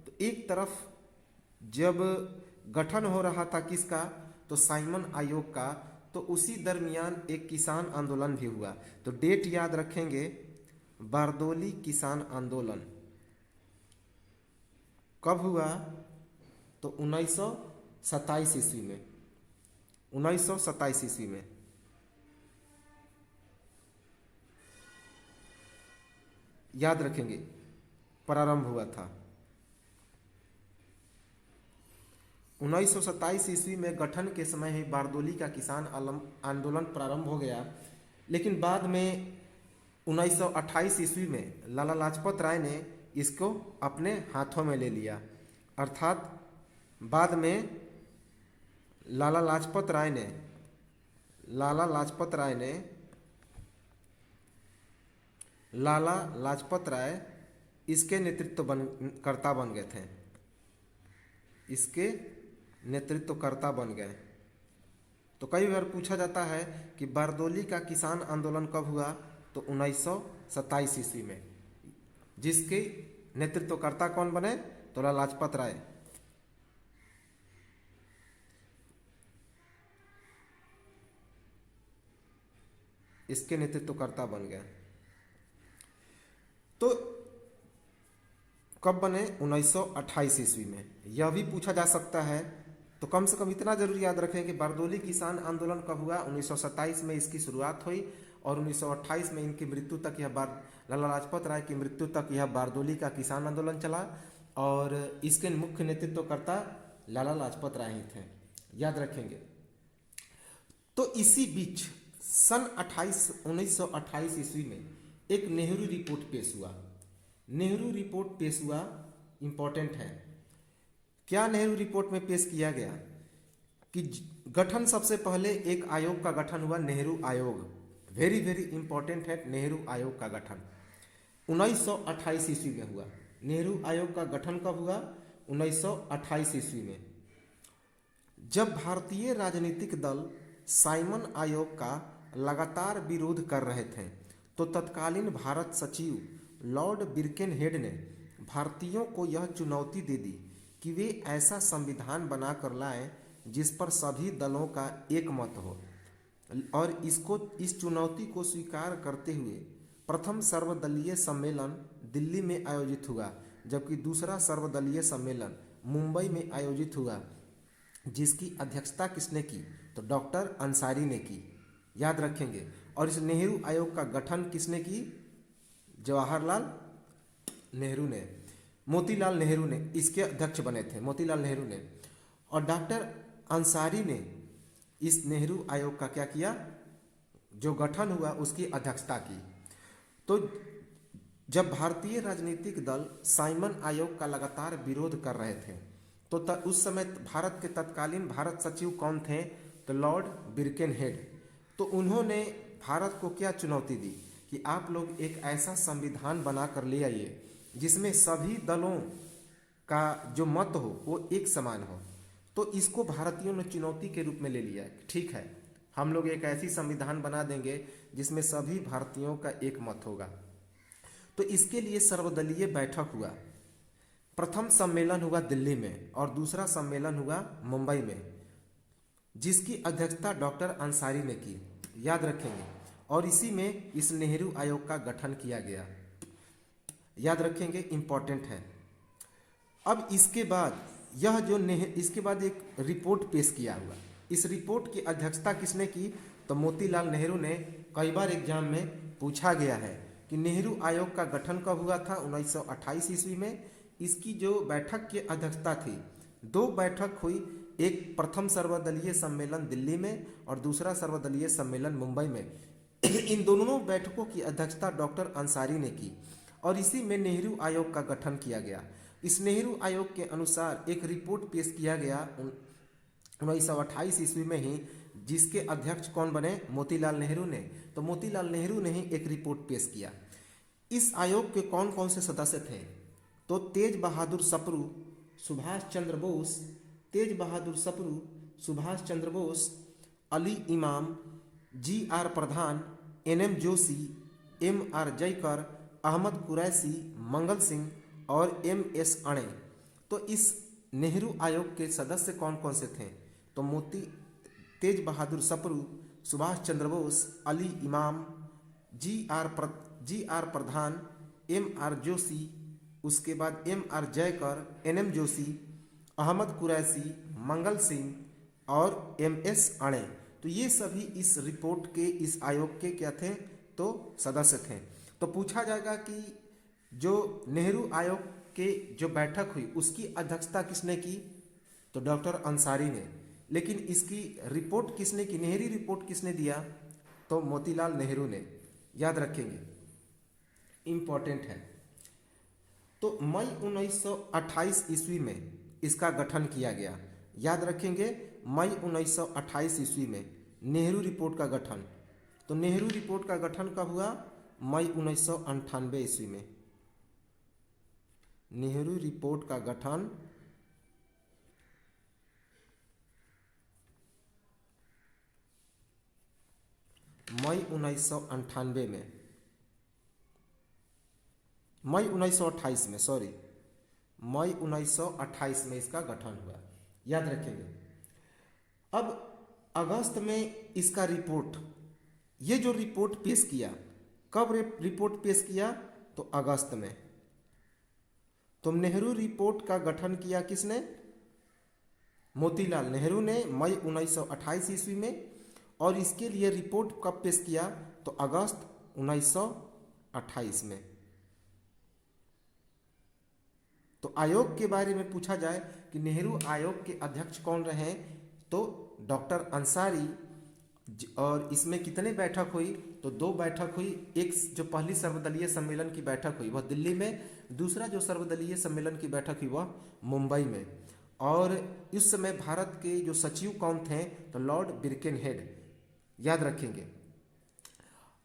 तो एक तरफ जब गठन हो रहा था किसका, तो साइमन आयोग का, तो उसी दरमियान एक किसान आंदोलन भी हुआ। तो डेट याद रखेंगे, बारदोली किसान आंदोलन कब हुआ, तो 1927 ईस्वी में, 1927 ईस्वी में। याद रखेंगे, प्रारंभ हुआ था 1927 ईस्वी में। गठन के समय ही बारदोली का किसान आंदोलन प्रारंभ हो गया, लेकिन बाद में 1928 ईस्वी में लाला लाजपत राय ने इसको अपने हाथों में ले लिया। अर्थात बाद में लाला लाजपत राय इसके नेतृत्वकर्ता बन गए थे, इसके नेतृत्वकर्ता बन गए। तो कई बार पूछा जाता है कि बारदोली का किसान आंदोलन कब हुआ, तो 1927 ईस्वी में। जिसके नेतृत्वकर्ता कौन बने, तो लाला लाजपत राय। इसके नेतृत्वकर्ता बन गए। तो कब बने, 1928 ईस्वी में। यह भी पूछा जा सकता है, तो कम से कम इतना जरूर याद रखें कि बारदोली किसान आंदोलन कब हुआ, 1927 में इसकी शुरुआत हुई और 1928 में इनकी मृत्यु तक लाला लाजपत राय की मृत्यु तक यह बारदोली का किसान आंदोलन चला, और इसके मुख्य नेतृत्वकर्ता लाला लाजपत राय ही थे। याद रखेंगे। तो इसी बीच सन 1928 ईस्वी में एक नेहरू रिपोर्ट पेश हुआ। नेहरू रिपोर्ट पेश हुआ, इंपॉर्टेंट है। क्या नेहरू रिपोर्ट में पेश किया गया कि गठन, सबसे पहले एक आयोग का गठन हुआ, नेहरू आयोग। वेरी वेरी इंपॉर्टेंट है, नेहरू आयोग का गठन 1928 ईस्वी में हुआ। नेहरू आयोग का गठन कब हुआ, 1928 ईस्वी में। जब भारतीय राजनीतिक दल साइमन आयोग का लगातार विरोध कर रहे थे, तो तत्कालीन भारत सचिव लॉर्ड बिर्केनहेड ने भारतीयों को यह चुनौती दे दी कि वे ऐसा संविधान बनाकर लाएं जिस पर सभी दलों का एक मत हो, और इस चुनौती को स्वीकार करते हुए प्रथम सर्वदलीय सम्मेलन दिल्ली में आयोजित हुआ, जबकि दूसरा सर्वदलीय सम्मेलन मुंबई में आयोजित हुआ, जिसकी अध्यक्षता किसने की, तो डॉक्टर अंसारी ने की। याद रखेंगे। और इस नेहरू आयोग का गठन किसने की, जवाहरलाल नेहरू ने, मोतीलाल नेहरू ने इसके अध्यक्ष बने थे, मोतीलाल नेहरू ने। और डॉक्टर अंसारी ने इस नेहरू आयोग का क्या किया, जो गठन हुआ उसकी अध्यक्षता की। तो जब भारतीय राजनीतिक दल साइमन आयोग का लगातार विरोध कर रहे थे, तो उस समय भारत के तत्कालीन भारत सचिव कौन थे, तो लॉर्ड बिर्केनहेड। तो उन्होंने भारत को क्या चुनौती दी कि आप लोग एक ऐसा संविधान बना कर ले आइए जिसमें सभी दलों का जो मत हो वो एक समान हो। तो इसको भारतीयों ने चुनौती के रूप में ले लिया। ठीक है, हम लोग एक ऐसी संविधान बना देंगे जिसमें सभी भारतीयों का एक मत होगा। तो इसके लिए सर्वदलीय बैठक हुआ। प्रथम सम्मेलन हुआ दिल्ली में और दूसरा सम्मेलन हुआ मुंबई में, जिसकी अध्यक्षता डॉक्टर अंसारी ने की। याद रखेंगे। और इसी में इस नेहरू आयोग का गठन किया गया। याद रखेंगे, इंपॉर्टेंट है। अब इसके बाद इसके बाद एक रिपोर्ट पेश किया हुआ। इस रिपोर्ट की अध्यक्षता किसने की? तो मोतीलाल नेहरू ने। कई बार एग्जाम में पूछा गया है कि नेहरू आयोग का गठन कब हुआ था? 1928 ईस्वी में। इसकी जो बैठक की अध्यक्षता थी, दो बैठक हुई, एक प्रथम सर्वदलीय सम्मेलन दिल्ली में और दूसरा सर्वदलीय सम्मेलन मुंबई में। इन दोनों बैठकों की अध्यक्षता डॉक्टर अंसारी ने की और इसी में नेहरू आयोग का गठन किया गया। इस नेहरू आयोग के अनुसार एक रिपोर्ट पेश किया गया 1928 ईस्वी में ही, जिसके अध्यक्ष कौन बने? मोतीलाल नेहरू ने। तो मोतीलाल नेहरू ने ही एक रिपोर्ट पेश किया। इस आयोग के कौन कौन से सदस्य थे? तो तेज बहादुर सप्रू, सुभाष चंद्र बोस, तेज बहादुर Sapru, Subhash Chandra Bose, Ali Imam, G R Pradhan, N M Joshi, M R Jayakar, Ahmed Qureshi, Mangal Singh और एम एस अणे। तो इस नेहरू आयोग के सदस्य कौन कौन से थे? तो तेज बहादुर Sapru, Subhash Chandra Bose, Ali Imam, G R Pradhan, M R Joshi, उसके बाद M R Jayakar, N M Joshi, Ahmed Qureshi, Mangal Singh और एम एस अणे। तो ये सभी इस रिपोर्ट के, इस आयोग के क्या थे? तो सदस्य थे। तो पूछा जाएगा कि जो नेहरू आयोग के जो बैठक हुई उसकी अध्यक्षता किसने की? तो डॉक्टर अंसारी ने। लेकिन इसकी रिपोर्ट किसने की? नेहरू रिपोर्ट किसने दिया? तो मोतीलाल नेहरू ने। याद रखेंगे, इंपॉर्टेंट है। तो मई 1928 ईस्वी में इसका गठन किया गया। याद रखेंगे, मई 1928 ईस्वी में नेहरू रिपोर्ट का गठन। तो नेहरू रिपोर्ट का गठन कब हुआ? मई 1998 ईस्वी में। नेहरू रिपोर्ट का गठन मई 1998 में, मई 1928 में, सॉरी, मई 1928 में इसका गठन हुआ। याद रखेंगे। अब अगस्त में इसका रिपोर्ट, ये जो रिपोर्ट पेश किया, कब रिपोर्ट पेश किया? तो अगस्त में। तो नेहरू रिपोर्ट का गठन किया किसने? मोतीलाल नेहरू ने, मई 1928 ईस्वी में। और इसके लिए रिपोर्ट कब पेश किया? तो अगस्त 1928 में। तो आयोग के बारे में पूछा जाए कि नेहरू आयोग के अध्यक्ष कौन रहे? तो डॉक्टर अंसारी। और इसमें कितने बैठक हुई? तो दो बैठक हुई। एक जो पहली सर्वदलीय सम्मेलन की बैठक हुई वह दिल्ली में, दूसरा जो सर्वदलीय सम्मेलन की बैठक हुई वह मुंबई में। और इस समय भारत के जो सचिव कौन थे? तो लॉर्ड बिरकेनहेड। याद रखेंगे।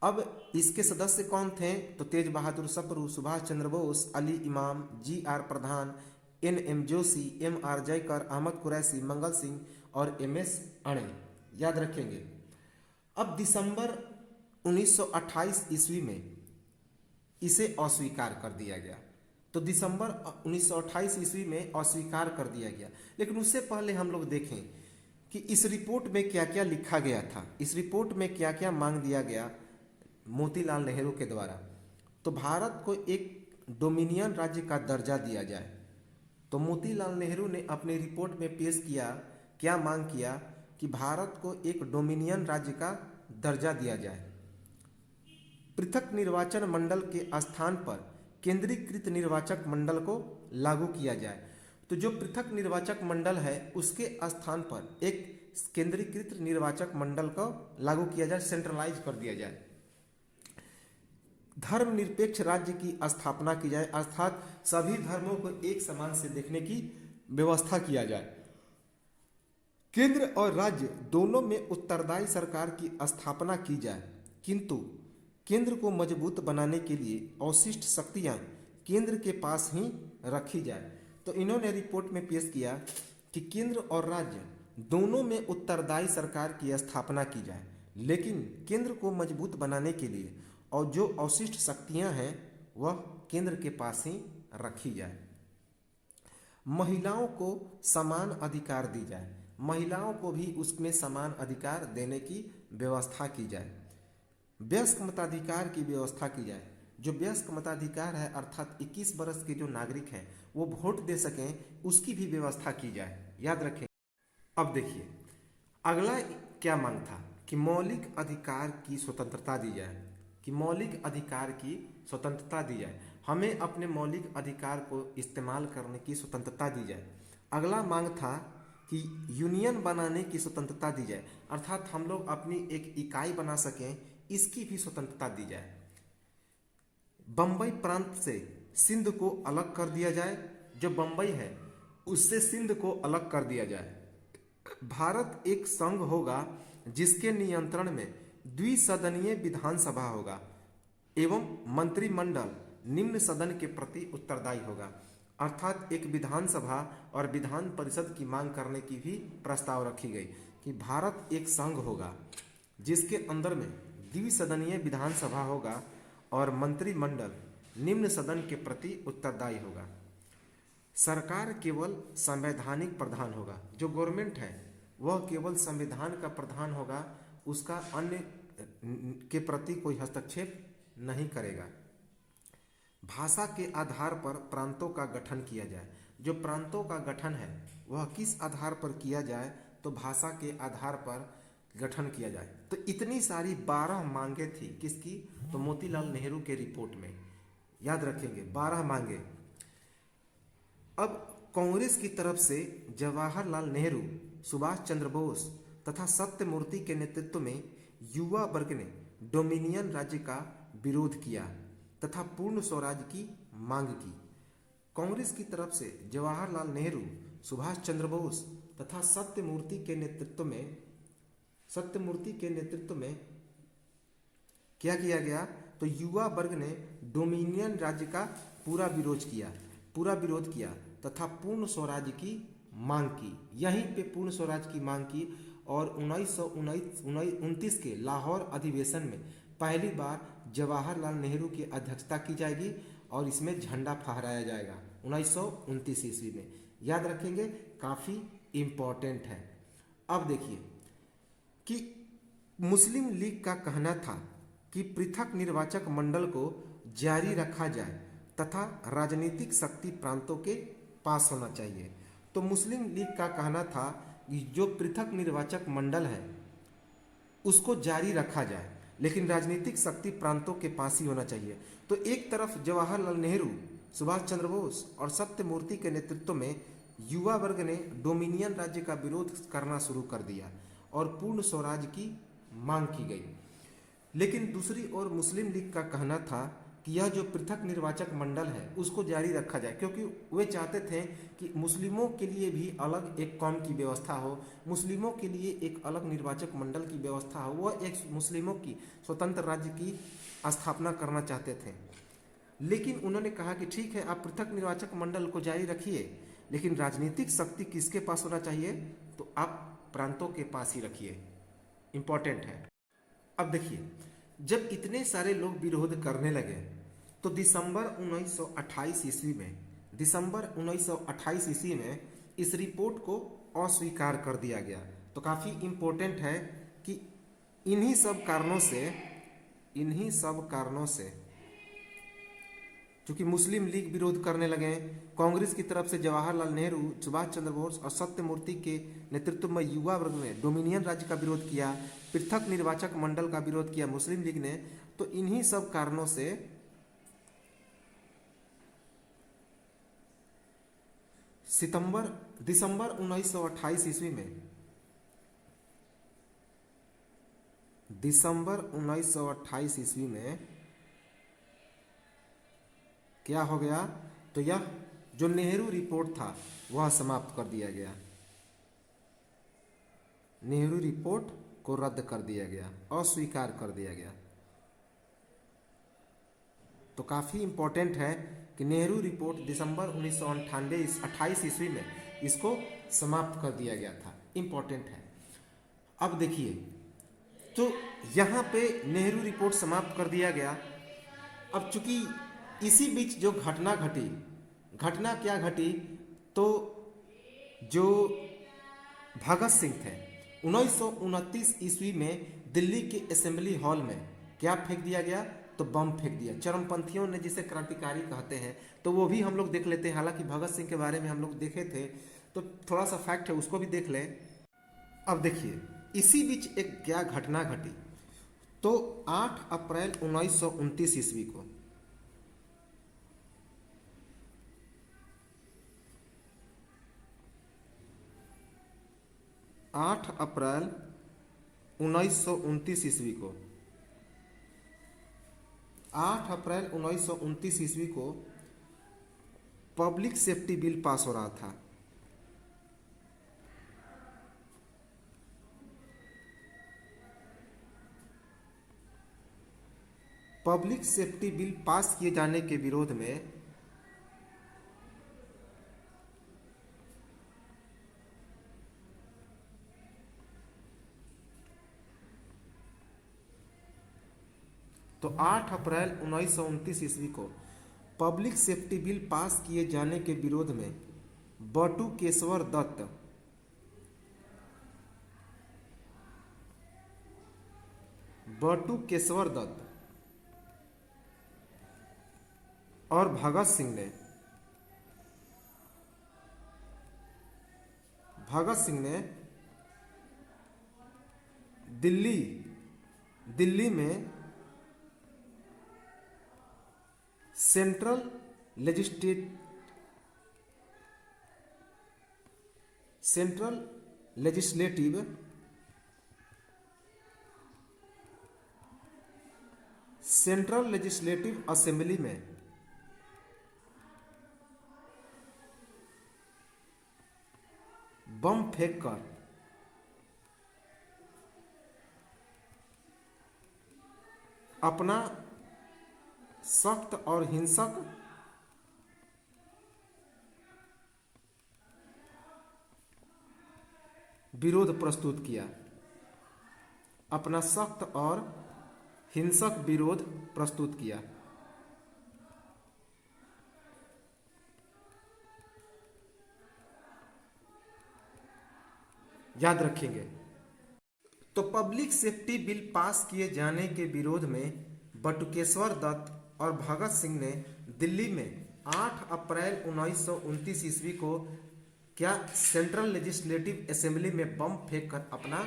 अब इसके सदस्य कौन थे? तो तेज बहादुर Sapru, Subhash Chandra Bose, Ali Imam, G R Pradhan, N M Joshi, M R Jayakar, Ahmed Qureshi, Mangal Singh और एम एस अणे। याद रखेंगे। अब दिसंबर 1928 ईस्वी में इसे अस्वीकार कर दिया गया। तो दिसंबर 1928 ईस्वी में अस्वीकार कर दिया गया। लेकिन उससे पहले हम लोग देखें कि इस रिपोर्ट में क्या क्या लिखा गया था, इस रिपोर्ट में क्या क्या मांग दिया गया मोतीलाल नेहरू के द्वारा। तो भारत को एक डोमिनियन राज्य का दर्जा दिया जाए। तो मोतीलाल नेहरू ने अपनी रिपोर्ट में पेश किया, क्या मांग किया? कि भारत को एक डोमिनियन राज्य का दर्जा दिया जाए। पृथक निर्वाचन मंडल के स्थान पर केंद्रीकृत निर्वाचक मंडल को लागू किया जाए। तो जो पृथक निर्वाचक मंडल है उसके स्थान पर एक केंद्रीकृत निर्वाचक मंडल को लागू किया जाए, सेंट्रलाइज कर दिया जाए। धर्मनिरपेक्ष राज्य की स्थापना की जाए, अर्थात सभी धर्मों को एक समान से देखने की व्यवस्था किया जाए। केंद्र और राज्य दोनों में उत्तरदायी सरकार की स्थापना की जाए, किंतु केंद्र को मजबूत बनाने के लिए अवशिष्ट शक्तियां केंद्र के पास ही रखी जाए। तो इन्होंने रिपोर्ट में पेश किया कि केंद्र और राज्य दोनों में उत्तरदायी सरकार की स्थापना की जाए, लेकिन केंद्र को मजबूत बनाने के लिए और जो अवशिष्ट शक्तियां हैं वह केंद्र के पास ही रखी जाए। महिलाओं को समान अधिकार दी जाए, महिलाओं को भी उसमें समान अधिकार देने की व्यवस्था की जाए। वयस्क मताधिकार की व्यवस्था की जाए। जो वयस्क मताधिकार है अर्थात 21 वर्ष के जो नागरिक हैं वो वोट दे सकें, उसकी भी व्यवस्था की जाए। याद रखें। अब देखिए, अगला क्या मांग था कि मौलिक अधिकार की स्वतंत्रता दी जाए, कि मौलिक अधिकार की स्वतंत्रता दी जाए, हमें अपने मौलिक अधिकार को इस्तेमाल करने की स्वतंत्रता दी जाए। अगला मांग था कि यूनियन बनाने की स्वतंत्रता दी जाए, अर्थात हम लोग अपनी एक इकाई बना सकें, इसकी भी स्वतंत्रता दी जाए। बंबई प्रांत से सिंध को अलग कर दिया जाए, जो बंबई है उससे सिंध को अलग कर दिया जाए। भारत एक संघ होगा जिसके नियंत्रण में द्विसदनीय विधानसभा होगा एवं मंत्रिमंडल निम्न सदन के प्रति उत्तरदायी होगा, अर्थात एक विधानसभा और विधान परिषद की मांग करने की भी प्रस्ताव रखी गई कि भारत एक संघ होगा जिसके अंदर में द्विसदनीय विधानसभा होगा और मंत्रिमंडल निम्न सदन के प्रति उत्तरदायी होगा। सरकार केवल संवैधानिक प्रधान होगा, जो गवर्नमेंट है वह केवल संविधान का प्रधान होगा, उसका अन्य के प्रति कोई हस्तक्षेप नहीं करेगा। भाषा के आधार पर प्रांतों का गठन किया जाए, जो प्रांतों का गठन है वह किस आधार पर किया जाए, तो भाषा के आधार पर गठन किया जाए। तो इतनी सारी 12 मांगे थी किसकी, तो मोतीलाल नेहरू के रिपोर्ट में, याद रखेंगे 12 मांगे। अब कांग्रेस की तरफ से जवाहरलाल नेहरू, सुभाष चंद्र बोस तथा सत्यमूर्ति के नेतृत्व में युवा वर्ग ने डोमिनियन राज्य का विरोध किया तथा पूर्ण स्वराज की मांग की। कांग्रेस की तरफ से जवाहरलाल नेहरू, सुभाष चंद्र बोस तथा सत्यमूर्ति के नेतृत्व में क्या किया गया, तो युवा वर्ग ने डोमिनियन राज्य का पूरा विरोध किया तथा पूर्ण स्वराज की मांग की। यहीं पे पूर्ण स्वराज की मांग की और 1929 के लाहौर अधिवेशन में पहली बार जवाहरलाल नेहरू की अध्यक्षता की जाएगी और इसमें झंडा फहराया जाएगा 1929 ईस्वी में। याद रखेंगे, काफ़ी इम्पोर्टेंट है। अब देखिए कि मुस्लिम लीग का कहना था कि पृथक निर्वाचक मंडल को जारी रखा जाए तथा राजनीतिक शक्ति प्रांतों के पास होना चाहिए। तो मुस्लिम लीग का कहना था कि जो पृथक निर्वाचक मंडल है उसको जारी रखा जाए, लेकिन राजनीतिक शक्ति प्रांतों के पास ही होना चाहिए। तो एक तरफ जवाहरलाल नेहरू, सुभाष चंद्र बोस और सत्यमूर्ति के नेतृत्व में युवा वर्ग ने डोमिनियन राज्य का विरोध करना शुरू कर दिया और पूर्ण स्वराज की मांग की गई। लेकिन दूसरी ओर मुस्लिम लीग का कहना था कि यह जो पृथक निर्वाचक मंडल है उसको जारी रखा जाए, क्योंकि वे चाहते थे कि मुस्लिमों के लिए भी अलग एक कौम की व्यवस्था हो, मुस्लिमों के लिए एक अलग निर्वाचक मंडल की व्यवस्था हो, वह एक मुस्लिमों की स्वतंत्र राज्य की स्थापना करना चाहते थे। लेकिन उन्होंने कहा कि ठीक है, आप पृथक निर्वाचक मंडल को जारी रखिए, लेकिन राजनीतिक शक्ति किसके पास होना चाहिए, तो आप प्रांतों के पास ही रखिए। इंपॉर्टेंट है। अब देखिए, जब इतने सारे लोग विरोध करने लगे तो दिसंबर 1928 ईस्वी में इस रिपोर्ट को अस्वीकार कर दिया गया। तो काफ़ी इम्पोर्टेंट है कि इन्हीं सब कारणों से चूंकि मुस्लिम लीग विरोध करने लगे, कांग्रेस की तरफ से जवाहरलाल नेहरू, सुभाष चंद्र बोस और सत्यमूर्ति के नेतृत्व में युवा वर्ग ने डोमिनियन राज्य का विरोध किया, पृथक निर्वाचक मंडल का विरोध किया मुस्लिम लीग ने। तो इन्हीं सब कारणों से दिसंबर 1928 ईस्वी में क्या हो गया, तो यह जो नेहरू रिपोर्ट था वह समाप्त कर दिया गया। नेहरू रिपोर्ट को रद्द कर दिया गया, अस्वीकार कर दिया गया। तो काफ़ी इम्पोर्टेंट है कि नेहरू रिपोर्ट दिसंबर 1928 ईस्वी में इसको समाप्त कर दिया गया था। इम्पोर्टेंट है। अब देखिए, तो यहाँ पे नेहरू रिपोर्ट समाप्त कर दिया गया। अब चूंकि इसी बीच जो घटना क्या घटी, तो जो भगत सिंह थे 1929 ईस्वी में दिल्ली के असेंबली हॉल में क्या फेंक दिया गया, तो बम फेंक दिया। चरमपंथियों ने, जिसे क्रांतिकारी कहते हैं, तो वो भी हम लोग देख लेते हैं। हालांकि भगत सिंह के बारे में हम लोग देखे थे, तो थोड़ा सा फैक्ट है उसको भी देख लें। अब देखिए, इसी बीच एक क्या घटना घटी। तो 8 अप्रैल 1929 ईस्वी को 8 अप्रैल 1929 ईस्वी को 8 अप्रैल 1929 ईस्वी को पब्लिक सेफ्टी बिल पास हो रहा था। पब्लिक सेफ्टी बिल पास किए जाने के विरोध में तो 8 अप्रैल 1929 ईस्वी को पब्लिक सेफ्टी बिल पास किए जाने के विरोध में बटुकेश्वर दत्त बटुकेश्वर दत्त और भगत सिंह ने दिल्ली दिल्ली में सेंट्रल लेजिस्लेटिव असेंबली में बम फेंककर अपना सख्त और हिंसक विरोध प्रस्तुत किया। अपना सख्त और हिंसक विरोध प्रस्तुत किया। याद रखेंगे। तो पब्लिक सेफ्टी बिल पास किए जाने के विरोध में बटुकेश्वर दत्त और भगत सिंह ने दिल्ली में 8 अप्रैल 1929 ईस्वी को क्या सेंट्रल लेजिस्लेटिव असेंबली में बम फेंककर अपना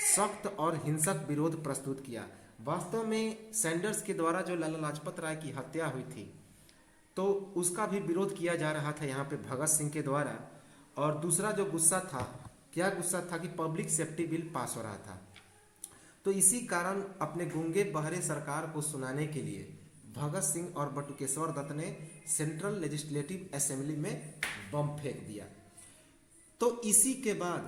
सख्त और हिंसक विरोध प्रस्तुत किया। वास्तव में सैंडर्स के द्वारा जो लाला लाजपत राय की हत्या हुई थी तो उसका भी विरोध किया जा रहा था यहाँ पे भगत सिंह के द्वारा। और दूसरा जो गुस्सा था, क्या गुस्सा था कि पब्लिक सेफ्टी बिल पास हो रहा था। तो इसी कारण अपने गूंगे बहरे सरकार को सुनाने के लिए भगत सिंह और बटुकेश्वर दत्त ने सेंट्रल लेजिस्लेटिव असेंबली में बम फेंक दिया। तो इसी के बाद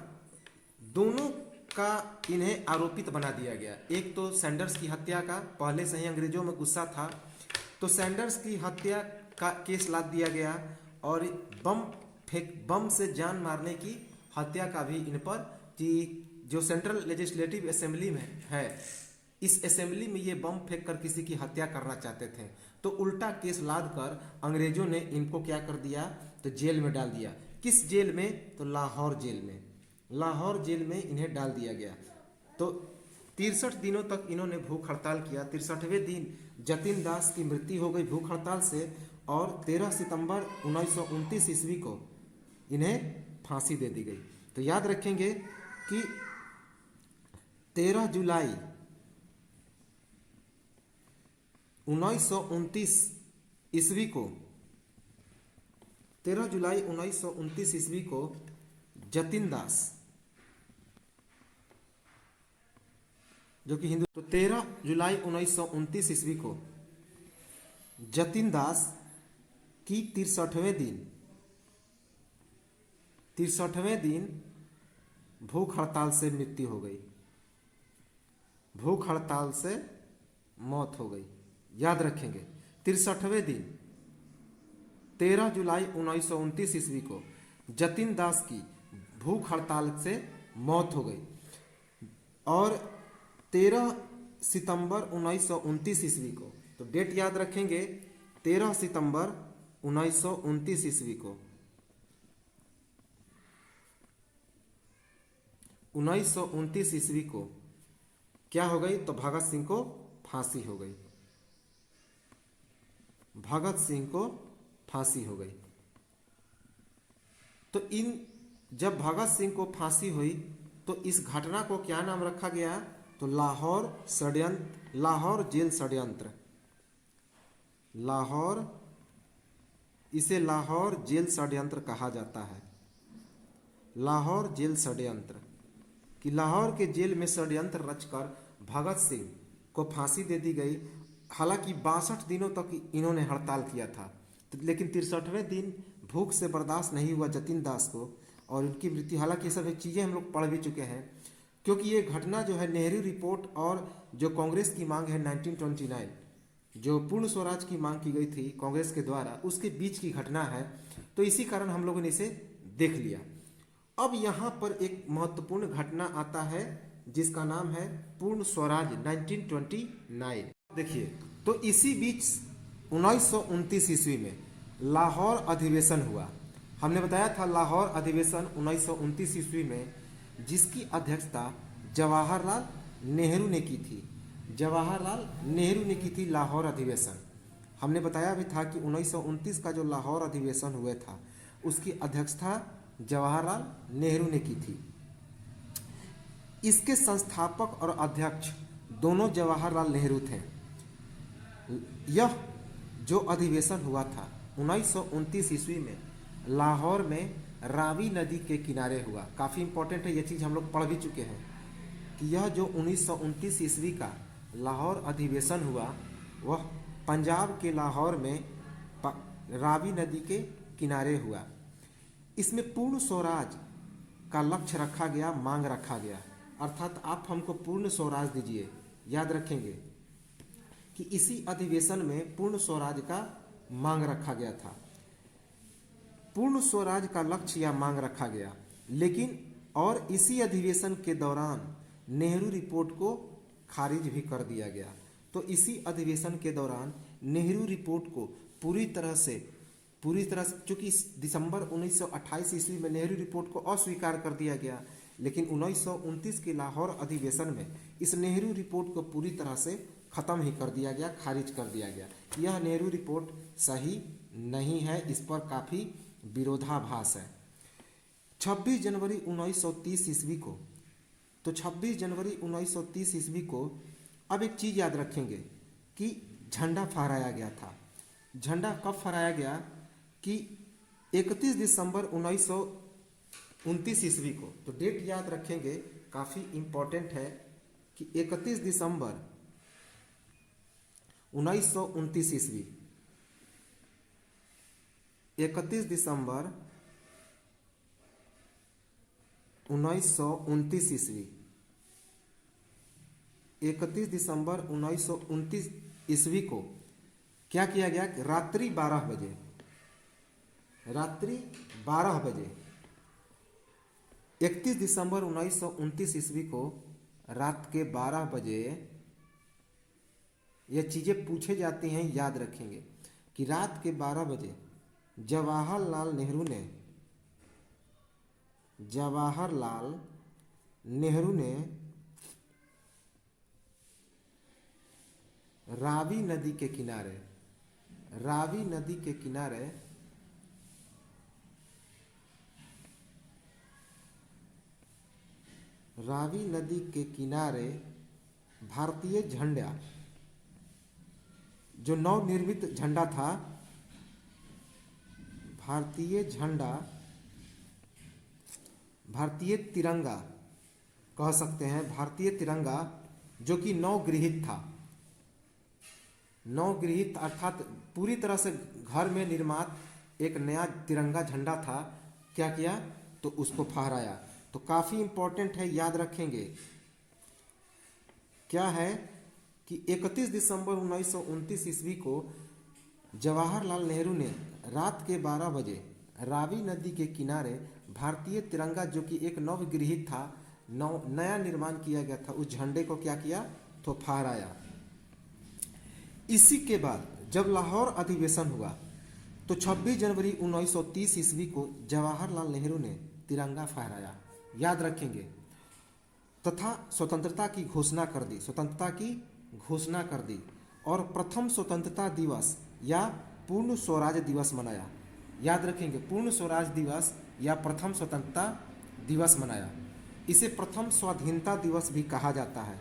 दोनों का इन्हें आरोपित बना दिया गया। एक तो सैंडर्स की हत्या का पहले से ही अंग्रेजों में गुस्सा था, तो सैंडर्स की हत्या का केस लाद दिया गया और बम से जान मारने की हत्या का भी इन पर, कि जो सेंट्रल लेजिस्लेटिव असेंबली में है, इस असेंबली में ये बम फेंक कर किसी की हत्या करना चाहते थे, तो उल्टा केस लाद कर अंग्रेजों ने इनको क्या कर दिया, तो जेल में डाल दिया। किस जेल में, तो लाहौर जेल में। लाहौर जेल में इन्हें डाल दिया गया। तो 63 दिनों तक इन्होंने भूख हड़ताल किया। 63वें दिन जतिन दास की मृत्यु हो गई भूख हड़ताल से, और 13 सितंबर 1929 ईस्वी को इन्हें फांसी दे दी गई। तो याद रखेंगे कि 13 जुलाई 1929 ईस्वी को 13 जुलाई 1929 ईस्वी को जतिन दास, जो कि हिंदू, तो 13 जुलाई 1929 ईस्वी को जतिन दास की 63वें दिन भूख हड़ताल से मृत्यु हो गई। भूख हड़ताल से मौत हो गई। याद रखेंगे, 63वें दिन 13 जुलाई 1929 ईस्वी को जतिन दास की भूख हड़ताल से मौत हो गई। और 13 सितंबर 1929 ईस्वी को, तो डेट याद रखेंगे, 13 सितंबर 1929 ईस्वी को 1929 ईस्वी को क्या हो गई, तो भगत सिंह को फांसी हो गई। भगत सिंह को फांसी हो गई। तो जब भगत सिंह को फांसी हुई तो इस घटना को क्या नाम रखा गया? तो लाहौर जेल षड्यंत्र। इसे लाहौर जेल षड्यंत्र कहा जाता है। लाहौर जेल षड्यंत्र, कि लाहौर के जेल में षड्यंत्र रचकर भगत सिंह को फांसी दे दी गई। हालांकि 62 दिनों तक इन्होंने हड़ताल किया था, लेकिन 63वें दिन भूख से बर्दाश्त नहीं हुआ जतिन दास को और उनकी मृत्यु। हालांकि ये सब चीज़ें हम लोग पढ़ भी चुके हैं, क्योंकि ये घटना जो है नेहरू रिपोर्ट और जो कांग्रेस की मांग है 1929, जो पूर्ण स्वराज की मांग की गई थी कांग्रेस के द्वारा, उसके बीच की घटना है। तो इसी कारण हम लोगों ने इसे देख लिया। अब यहाँ पर एक महत्वपूर्ण घटना आता है जिसका नाम है पूर्ण स्वराज 1929। देखिए, तो इसी बीच 1929 ईस्वी में लाहौर अधिवेशन हुआ। हमने बताया था लाहौर अधिवेशन 1929 ईस्वी में, जिसकी अध्यक्षता जवाहरलाल नेहरू ने की थी। जवाहरलाल नेहरू ने की थी लाहौर अधिवेशन। हमने बताया भी था कि 1929 का जो लाहौर अधिवेशन हुआ था उसकी अध्यक्षता जवाहरलाल नेहरू ने की थी। इसके संस्थापक और अध्यक्ष दोनों जवाहरलाल नेहरू थे। यह जो अधिवेशन हुआ था 1929 ईस्वी में लाहौर में रावी नदी के किनारे हुआ। काफ़ी इंपॉर्टेंट है, ये चीज़ हम लोग पढ़ भी चुके हैं कि यह जो 1929 ईस्वी का लाहौर अधिवेशन हुआ वह पंजाब के लाहौर में रावी नदी के किनारे हुआ। इसमें पूर्ण स्वराज का लक्ष्य रखा गया, मांग रखा गया, अर्थात आप हमको पूर्ण स्वराज दीजिए। याद रखेंगे कि इसी अधिवेशन में पूर्ण स्वराज का मांग रखा गया था। पूर्ण स्वराज का लक्ष्य या मांग रखा गया, लेकिन और इसी अधिवेशन के दौरान नेहरू रिपोर्ट को खारिज भी कर दिया गया। तो इसी अधिवेशन के दौरान नेहरू रिपोर्ट को पूरी तरह से चूंकि दिसंबर 1928 ईस्वी में नेहरू रिपोर्ट को अस्वीकार कर दिया गया, लेकिन 1929 के लाहौर अधिवेशन में इस नेहरू रिपोर्ट को पूरी तरह से खत्म ही कर दिया गया, खारिज कर दिया गया। यह नेहरू रिपोर्ट सही नहीं है, इस पर काफ़ी विरोधाभास है। 26 जनवरी 1930 ईस्वी को, तो 26 जनवरी 1930 ईस्वी को अब एक चीज़ याद रखेंगे कि झंडा फहराया गया था। झंडा कब फहराया गया? कि 31 दिसंबर 1929 ईस्वी को। तो डेट याद रखेंगे, काफ़ी इम्पोर्टेंट है कि 31 दिसंबर 1929 ईस्वी, 31 दिसंबर 1929 ईस्वी, 31 दिसंबर 1929 ईस्वी को क्या किया गया? रात्रि 12 बजे, रात्रि 12 बजे 31 दिसंबर 1929 ईस्वी को रात के 12 बजे ये चीज़ें पूछे जाती हैं, याद रखेंगे कि रात के 12 बजे जवाहरलाल नेहरू ने रावी नदी के किनारे, रावी नदी के किनारे रावी नदी के किनारे भारतीय झंडा, जो नवनिर्मित झंडा था, भारतीय झंडा, भारतीय तिरंगा कह सकते हैं, भारतीय तिरंगा जो कि नवगृहित था, नवगृहित अर्थात पूरी तरह से घर में निर्मित एक नया तिरंगा झंडा था। क्या किया? तो उसको फहराया। तो काफ़ी इंपॉर्टेंट है, याद रखेंगे। क्या है कि 31 दिसंबर 1929 ईस्वी को जवाहरलाल नेहरू ने रात के 12 बजे रावी नदी के किनारे भारतीय तिरंगा, जो कि एक नवगृहित था, नया निर्माण किया गया था, उस झंडे को क्या किया? तो फहराया। इसी के बाद जब लाहौर अधिवेशन हुआ तो 26 जनवरी 1930 ईस्वी को जवाहरलाल नेहरू ने तिरंगा फहराया, याद रखेंगे, तथा स्वतंत्रता की घोषणा कर दी, स्वतंत्रता की घोषणा कर दी और प्रथम स्वतंत्रता दिवस या पूर्ण स्वराज दिवस मनाया। याद रखेंगे, पूर्ण स्वराज दिवस या प्रथम स्वतंत्रता दिवस मनाया। इसे प्रथम स्वाधीनता दिवस भी कहा जाता है।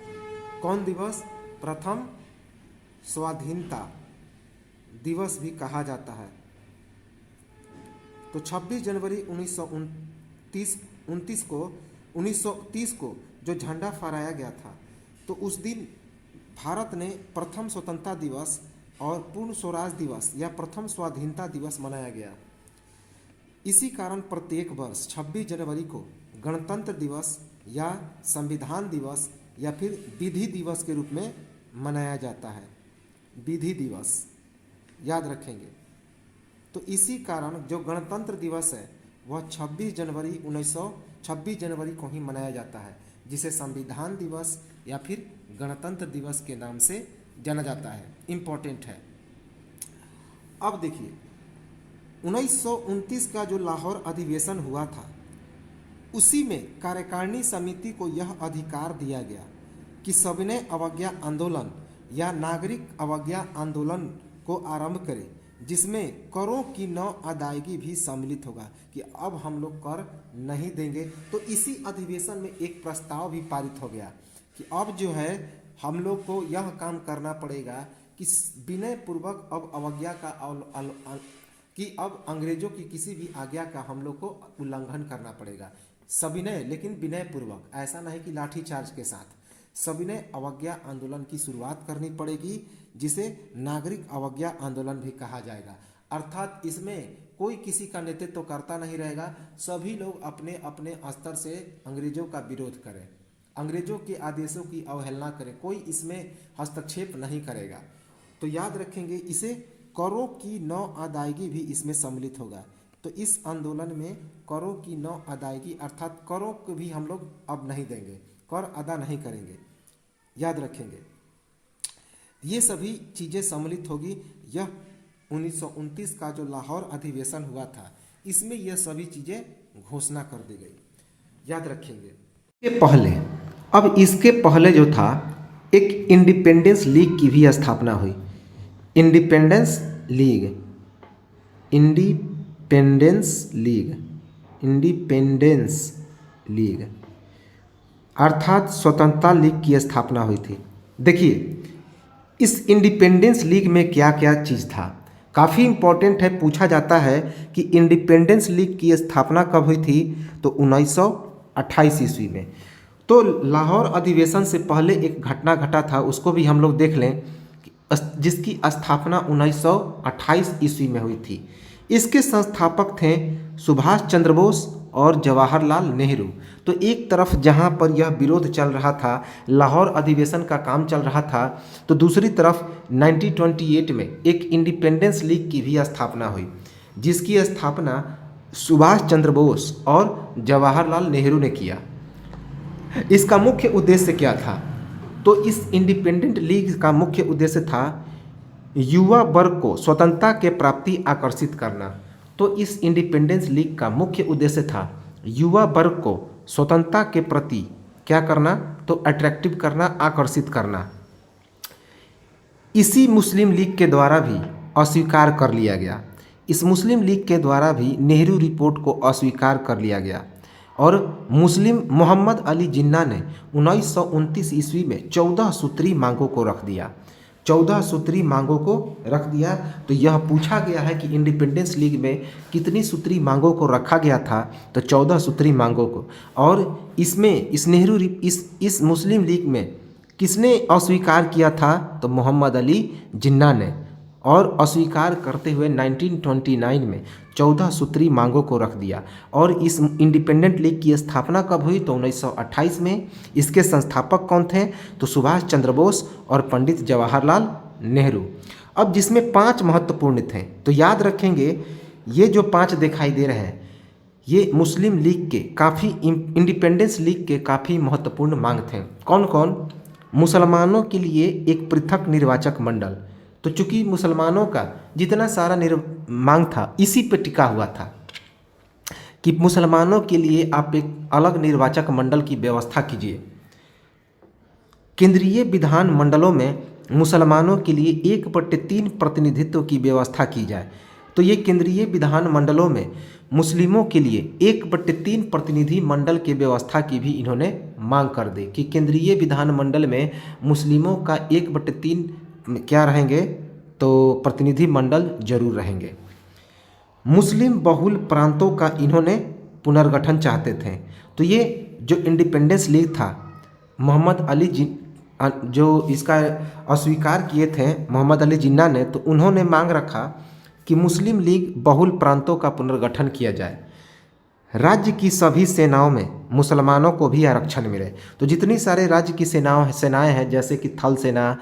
कौन दिवस? प्रथम स्वाधीनता दिवस भी कहा जाता है। तो 26 जनवरी 1930 को जो झंडा फहराया गया था, तो उस दिन भारत ने प्रथम स्वतंत्रता दिवस और पूर्ण स्वराज दिवस या प्रथम स्वाधीनता दिवस मनाया गया। इसी कारण प्रत्येक वर्ष 26 जनवरी को गणतंत्र दिवस या संविधान दिवस या फिर विधि दिवस के रूप में मनाया जाता है। विधि दिवस याद रखेंगे। तो इसी कारण जो गणतंत्र दिवस है वह 26 जनवरी को ही मनाया जाता है, जिसे संविधान दिवस या फिर गणतंत्र दिवस के नाम से जाना जाता है। इम्पोर्टेंट है। अब देखिए 1929 का जो लाहौर अधिवेशन हुआ था, उसी में कार्यकारिणी समिति को यह अधिकार दिया गया कि सविनय अवज्ञा आंदोलन या नागरिक अवज्ञा आंदोलन को आरंभ करे, जिसमें करों की न अदायगी भी सम्मिलित होगा कि अब हम लोग कर नहीं देंगे। तो इसी अधिवेशन में एक प्रस्ताव भी पारित हो गया कि अब जो है हम लोग को यह काम करना पड़ेगा कि विनय पूर्वक अब अवज्ञा का कि अब अंग्रेजों की किसी भी आज्ञा का हम लोग को उल्लंघन करना पड़ेगा। सविनय लेकिन विनय पूर्वक, ऐसा नहीं कि लाठीचार्ज के साथ। सविनय अवज्ञा आंदोलन की शुरुआत करनी पड़ेगी, जिसे नागरिक अवज्ञा आंदोलन भी कहा जाएगा। अर्थात इसमें कोई किसी का नेतृत्व करता नहीं रहेगा, सभी लोग अपने अपने स्तर से अंग्रेजों का विरोध करें, अंग्रेजों के आदेशों की अवहेलना करें, कोई इसमें हस्तक्षेप नहीं करेगा। तो याद रखेंगे, इसे करों की न अदायगी भी इसमें सम्मिलित होगा। तो इस आंदोलन में करों की न अदायगी अर्थात करों को भी हम लोग अब नहीं देंगे, कर अदा नहीं करेंगे, याद रखेंगे। ये सभी चीज़ें सम्मिलित होगी। यह 1929 का जो लाहौर अधिवेशन हुआ था, इसमें यह सभी चीज़ें घोषणा कर दी गई, याद रखेंगे। इसके पहले जो था, एक इंडिपेंडेंस लीग की भी स्थापना हुई। इंडिपेंडेंस लीग अर्थात स्वतंत्रता लीग की स्थापना हुई थी। देखिए इस इंडिपेंडेंस लीग में क्या क्या चीज़ था, काफ़ी इम्पोर्टेंट है। पूछा जाता है कि इंडिपेंडेंस लीग की स्थापना कब हुई थी, तो 1928 ईस्वी में। तो लाहौर अधिवेशन से पहले एक घटना घटा था, उसको भी हम लोग देख लें, जिसकी स्थापना 1928 ईस्वी में हुई थी। इसके संस्थापक थे सुभाष चंद्र बोस और जवाहरलाल नेहरू। तो एक तरफ जहां पर यह विरोध चल रहा था, लाहौर अधिवेशन का काम चल रहा था, तो दूसरी तरफ 1928 में एक इंडिपेंडेंस लीग की भी स्थापना हुई, जिसकी स्थापना सुभाष चंद्र बोस और जवाहरलाल नेहरू ने किया। इसका मुख्य उद्देश्य क्या था, तो इस इंडिपेंडेंट लीग का मुख्य उद्देश्य था युवा वर्ग को स्वतंत्रता के प्रति आकर्षित करना। तो इस इंडिपेंडेंस लीग का मुख्य उद्देश्य था युवा वर्ग को स्वतंत्रता के प्रति क्या करना, तो अट्रैक्टिव करना, आकर्षित करना। इसी मुस्लिम लीग के द्वारा भी अस्वीकार कर लिया गया। इस मुस्लिम लीग के द्वारा भी नेहरू रिपोर्ट को अस्वीकार कर लिया गया और मुस्लिम मोहम्मद अली जिन्ना ने 1929 ईस्वी में 14 सूत्री मांगों को रख दिया। 14 सूत्री मांगों को रख दिया। तो यह पूछा गया है कि इंडिपेंडेंस लीग में कितनी सूत्री मांगों को रखा गया था, तो 14 सूत्री मांगों को। और इसमें इस मुस्लिम लीग में किसने अस्वीकार किया था, तो मोहम्मद अली जिन्ना ने। और अस्वीकार करते हुए 1929 में 14 सूत्री मांगों को रख दिया। और इस इंडिपेंडेंट लीग की स्थापना कब हुई, तो 1928 में। इसके संस्थापक कौन थे, तो सुभाष चंद्र बोस और पंडित जवाहरलाल नेहरू। अब जिसमें 5 महत्वपूर्ण थे, तो याद रखेंगे ये जो 5 दिखाई दे रहे हैं, ये मुस्लिम लीग के काफ़ी इंडिपेंडेंस लीग के काफ़ी महत्वपूर्ण मांग थे। कौन कौन, मुसलमानों के लिए एक पृथक निर्वाचक मंडल। तो चूंकि मुसलमानों का जितना सारा मांग था इसी पे टिका हुआ था कि मुसलमानों के लिए आप एक अलग निर्वाचक मंडल की व्यवस्था कीजिए। केंद्रीय विधान मंडलों में मुसलमानों के लिए 1/3 प्रतिनिधित्व की व्यवस्था की जाए। तो ये केंद्रीय विधानमंडलों में मुस्लिमों के लिए 1/3 प्रतिनिधि मंडल की व्यवस्था की भी इन्होंने मांग कर दी कि केंद्रीय विधानमंडल में मुस्लिमों का 1/3 क्या रहेंगे, तो प्रतिनिधि मंडल जरूर रहेंगे। मुस्लिम बहुल प्रांतों का इन्होंने पुनर्गठन चाहते थे। तो ये जो इंडिपेंडेंस लीग था, मोहम्मद अली जो इसका अस्वीकार किए थे मोहम्मद अली जिन्ना ने, तो उन्होंने मांग रखा कि मुस्लिम लीग बहुल प्रांतों का पुनर्गठन किया जाए, राज्य की सभी सेनाओं में मुसलमानों को भी आरक्षण मिले। तो जितनी सारे राज्य की सेनाएं हैं, जैसे कि थल सेना,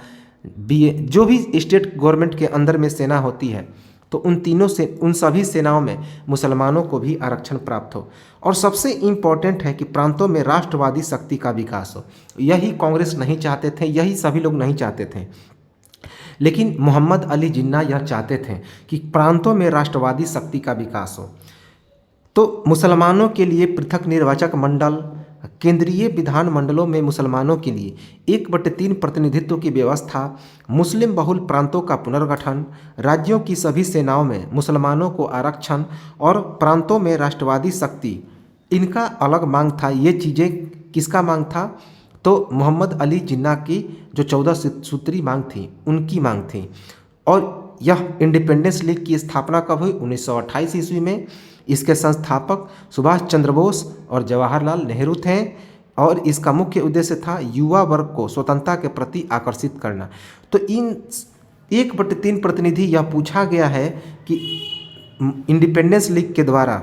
जो भी स्टेट गवर्नमेंट के अंदर में सेना होती है, तो उन सभी सेनाओं में मुसलमानों को भी आरक्षण प्राप्त हो। और सबसे इम्पॉर्टेंट है कि प्रांतों में राष्ट्रवादी शक्ति का विकास हो। यही कांग्रेस नहीं चाहते थे, यही सभी लोग नहीं चाहते थे, लेकिन मोहम्मद अली जिन्ना यह चाहते थे कि प्रांतों में राष्ट्रवादी शक्ति का विकास हो। तो मुसलमानों के लिए पृथक निर्वाचक मंडल, केंद्रीय विधानमंडलों में मुसलमानों के लिए 1/3 प्रतिनिधित्व की व्यवस्था, मुस्लिम बहुल प्रांतों का पुनर्गठन, राज्यों की सभी सेनाओं में मुसलमानों को आरक्षण और प्रांतों में राष्ट्रवादी शक्ति, इनका अलग मांग था। ये चीज़ें किसका मांग था? तो मोहम्मद अली जिन्ना की जो 14 सूत्री मांग थी, उनकी मांग थी। और यह इंडिपेंडेंस लीग की स्थापना कब हुई? 1928 ईस्वी में। इसके संस्थापक सुभाष चंद्र बोस और जवाहरलाल नेहरू थे और इसका मुख्य उद्देश्य था युवा वर्ग को स्वतंत्रता के प्रति आकर्षित करना। तो इन 1/3 प्रतिनिधि यह पूछा गया है कि इंडिपेंडेंस लीग के द्वारा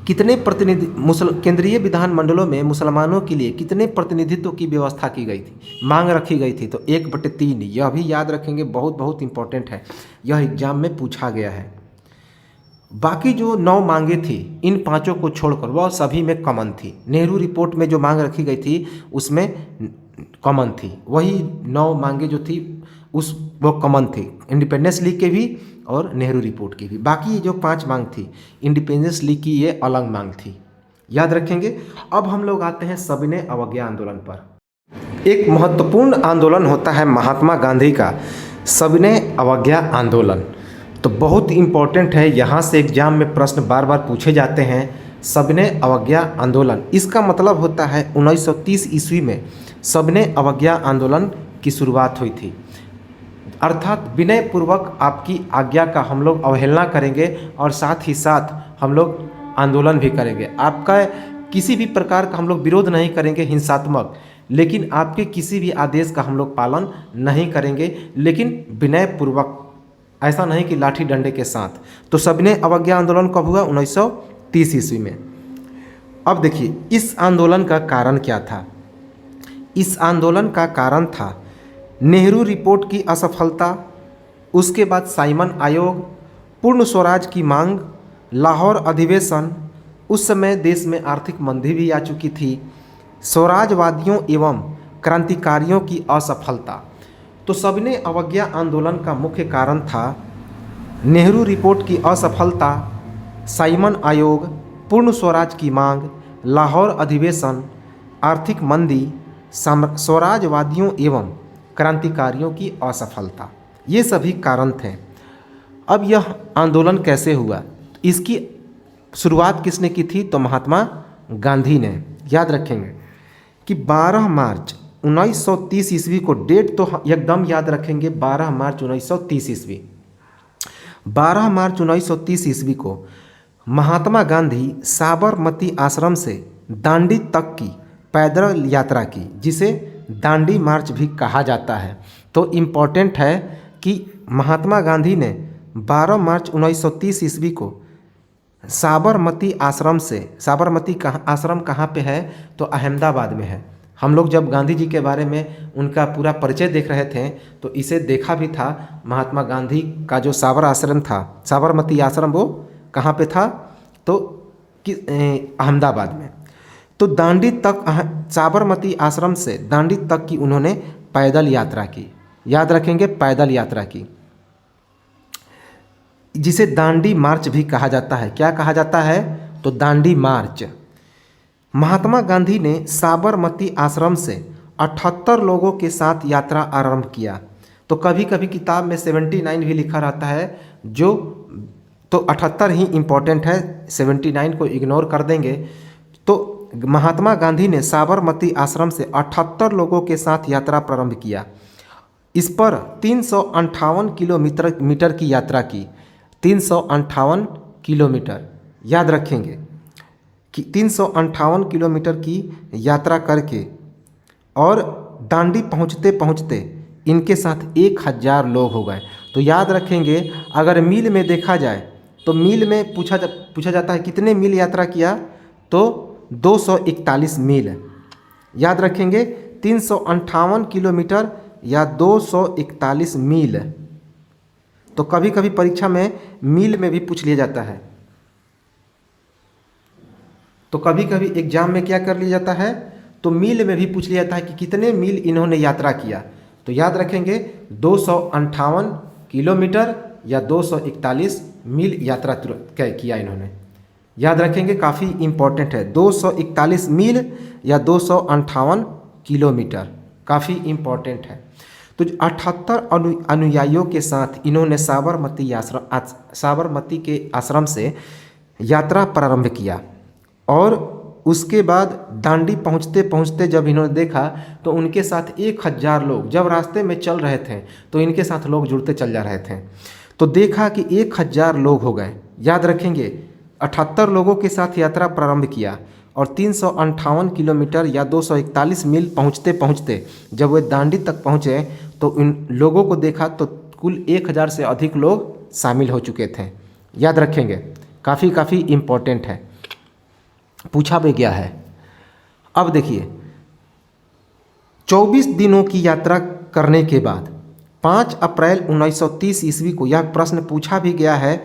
कितने प्रतिनिधि केंद्रीय विधानमंडलों में मुसलमानों के लिए कितने प्रतिनिधित्व की व्यवस्था की गई थी, मांग रखी गई थी। तो 1/3, यह भी याद रखेंगे, बहुत बहुत इंपॉर्टेंट है, यह एग्जाम में पूछा गया है। बाकी जो 9 मांगे थी, इन 5 को छोड़कर वह सभी में कॉमन थी। नेहरू रिपोर्ट में जो मांग रखी गई थी उसमें कॉमन थी, वही 9 मांगे जो थी वो कॉमन थी, इंडिपेंडेंस लीग के भी और नेहरू रिपोर्ट की भी। बाकी जो 5 मांग थी इंडिपेंडेंस लीग की, ये अलग मांग थी, याद रखेंगे। अब हम लोग आते हैं सविनय अवज्ञा आंदोलन पर। एक महत्वपूर्ण आंदोलन होता है महात्मा गांधी का सविनय अवज्ञा आंदोलन। तो बहुत इम्पोर्टेंट है, यहाँ से एग्जाम में प्रश्न बार बार पूछे जाते हैं। सविनय अवज्ञा आंदोलन, इसका मतलब होता है 1930 ईस्वी में सविनय अवज्ञा आंदोलन की शुरुआत हुई थी। अर्थात विनय पूर्वक आपकी आज्ञा का हम लोग अवहेलना करेंगे और साथ ही साथ हम लोग आंदोलन भी करेंगे। आपका किसी भी प्रकार का हम लोग विरोध नहीं करेंगे हिंसात्मक, लेकिन आपके किसी भी आदेश का हम लोग पालन नहीं करेंगे, लेकिन विनय पूर्वक, ऐसा नहीं कि लाठी डंडे के साथ। तो सविनय अवज्ञा आंदोलन कब हुआ? 1930 ईस्वी में। अब देखिए इस आंदोलन का कारण क्या था। इस आंदोलन का कारण था नेहरू रिपोर्ट की असफलता, उसके बाद साइमन आयोग, पूर्ण स्वराज की मांग, लाहौर अधिवेशन, उस समय देश में आर्थिक मंदी भी आ चुकी थी, स्वराजवादियों एवं क्रांतिकारियों की असफलता। तो सविनय अवज्ञा आंदोलन का मुख्य कारण था नेहरू रिपोर्ट की असफलता, साइमन आयोग, पूर्ण स्वराज की मांग, लाहौर अधिवेशन, आर्थिक मंदी, स्वराजवादियों एवं क्रांतिकारियों की असफलता, ये सभी कारण थे। अब यह आंदोलन कैसे हुआ? इसकी शुरुआत किसने की थी? तो महात्मा गांधी ने। याद रखेंगे कि 12 मार्च 1930 ईस्वी को, डेट तो एकदम याद रखेंगे, 12 मार्च 1930 ईस्वी, 12 मार्च 1930 ईस्वी को महात्मा गांधी साबरमती आश्रम से दांडी तक की पैदल यात्रा की, जिसे दांडी मार्च भी कहा जाता है। तो इम्पॉर्टेंट है कि महात्मा गांधी ने 12 मार्च 1930 ईस्वी को साबरमती आश्रम से, साबरमती आश्रम कहाँ पे है? तो अहमदाबाद में है। हम लोग जब गांधी जी के बारे में उनका पूरा परिचय देख रहे थे तो इसे देखा भी था, महात्मा गांधी का जो साबरमती आश्रम, वो कहाँ पे था? तो अहमदाबाद में। तो दांडी तक, साबरमती आश्रम से दांडी तक की उन्होंने पैदल यात्रा की। याद रखेंगे, पैदल यात्रा की, जिसे दांडी मार्च भी कहा जाता है। क्या कहा जाता है? तो दांडी मार्च। महात्मा गांधी ने साबरमती आश्रम से 78 लोगों के साथ यात्रा आरंभ किया। तो कभी कभी किताब में 79 भी लिखा रहता है, जो तो 78 ही इम्पोर्टेंट है, 79 को इग्नोर कर देंगे। तो महात्मा गांधी ने साबरमती आश्रम से 78 लोगों के साथ यात्रा प्रारंभ किया। इस पर 358 किलोमीटर की यात्रा की। 358 किलोमीटर याद रखेंगे कि 358 किलोमीटर की यात्रा करके और दांडी पहुँचते पहुँचते इनके साथ 1000 लोग हो गए। तो याद रखेंगे, अगर मील में देखा जाए तो मील में पूछा जाता है कितने मील यात्रा किया, तो 241 मील। याद रखेंगे 358 किलोमीटर या 241 मील। तो कभी कभी परीक्षा में मील में भी पूछ लिया जाता है, तो कभी कभी एग्जाम में क्या कर लिया जाता है, तो मील में भी पूछ लिया जाता है कि कितने मील इन्होंने यात्रा किया। तो याद रखेंगे 258 किलोमीटर या 241 मील यात्रा किया इन्होंने। याद रखेंगे, काफ़ी इम्पोर्टेंट है, 241 मील या 258 किलोमीटर, काफ़ी इम्पोर्टेंट है। तो 78 अनुयायियों के साथ इन्होंने साबरमती के आश्रम से यात्रा प्रारंभ किया और उसके बाद दांडी पहुँचते पहुँचते जब इन्होंने देखा तो उनके साथ 1000 लोग, जब रास्ते में चल रहे थे तो इनके साथ लोग जुड़ते चल जा रहे थे, तो देखा कि 1000 लोग हो गए। याद रखेंगे 78 लोगों के साथ यात्रा प्रारंभ किया और 358 किलोमीटर या 241 मील पहुँचते पहुँचते जब वे दांडी तक पहुँचे तो इन लोगों को देखा तो कुल 1000 से अधिक लोग शामिल हो चुके थे। याद रखेंगे, काफ़ी इम्पोर्टेंट है, पूछा भी गया है। अब देखिए, 24 दिनों की यात्रा करने के बाद 5 अप्रैल 1930 ईस्वी को यह प्रश्न पूछा भी गया है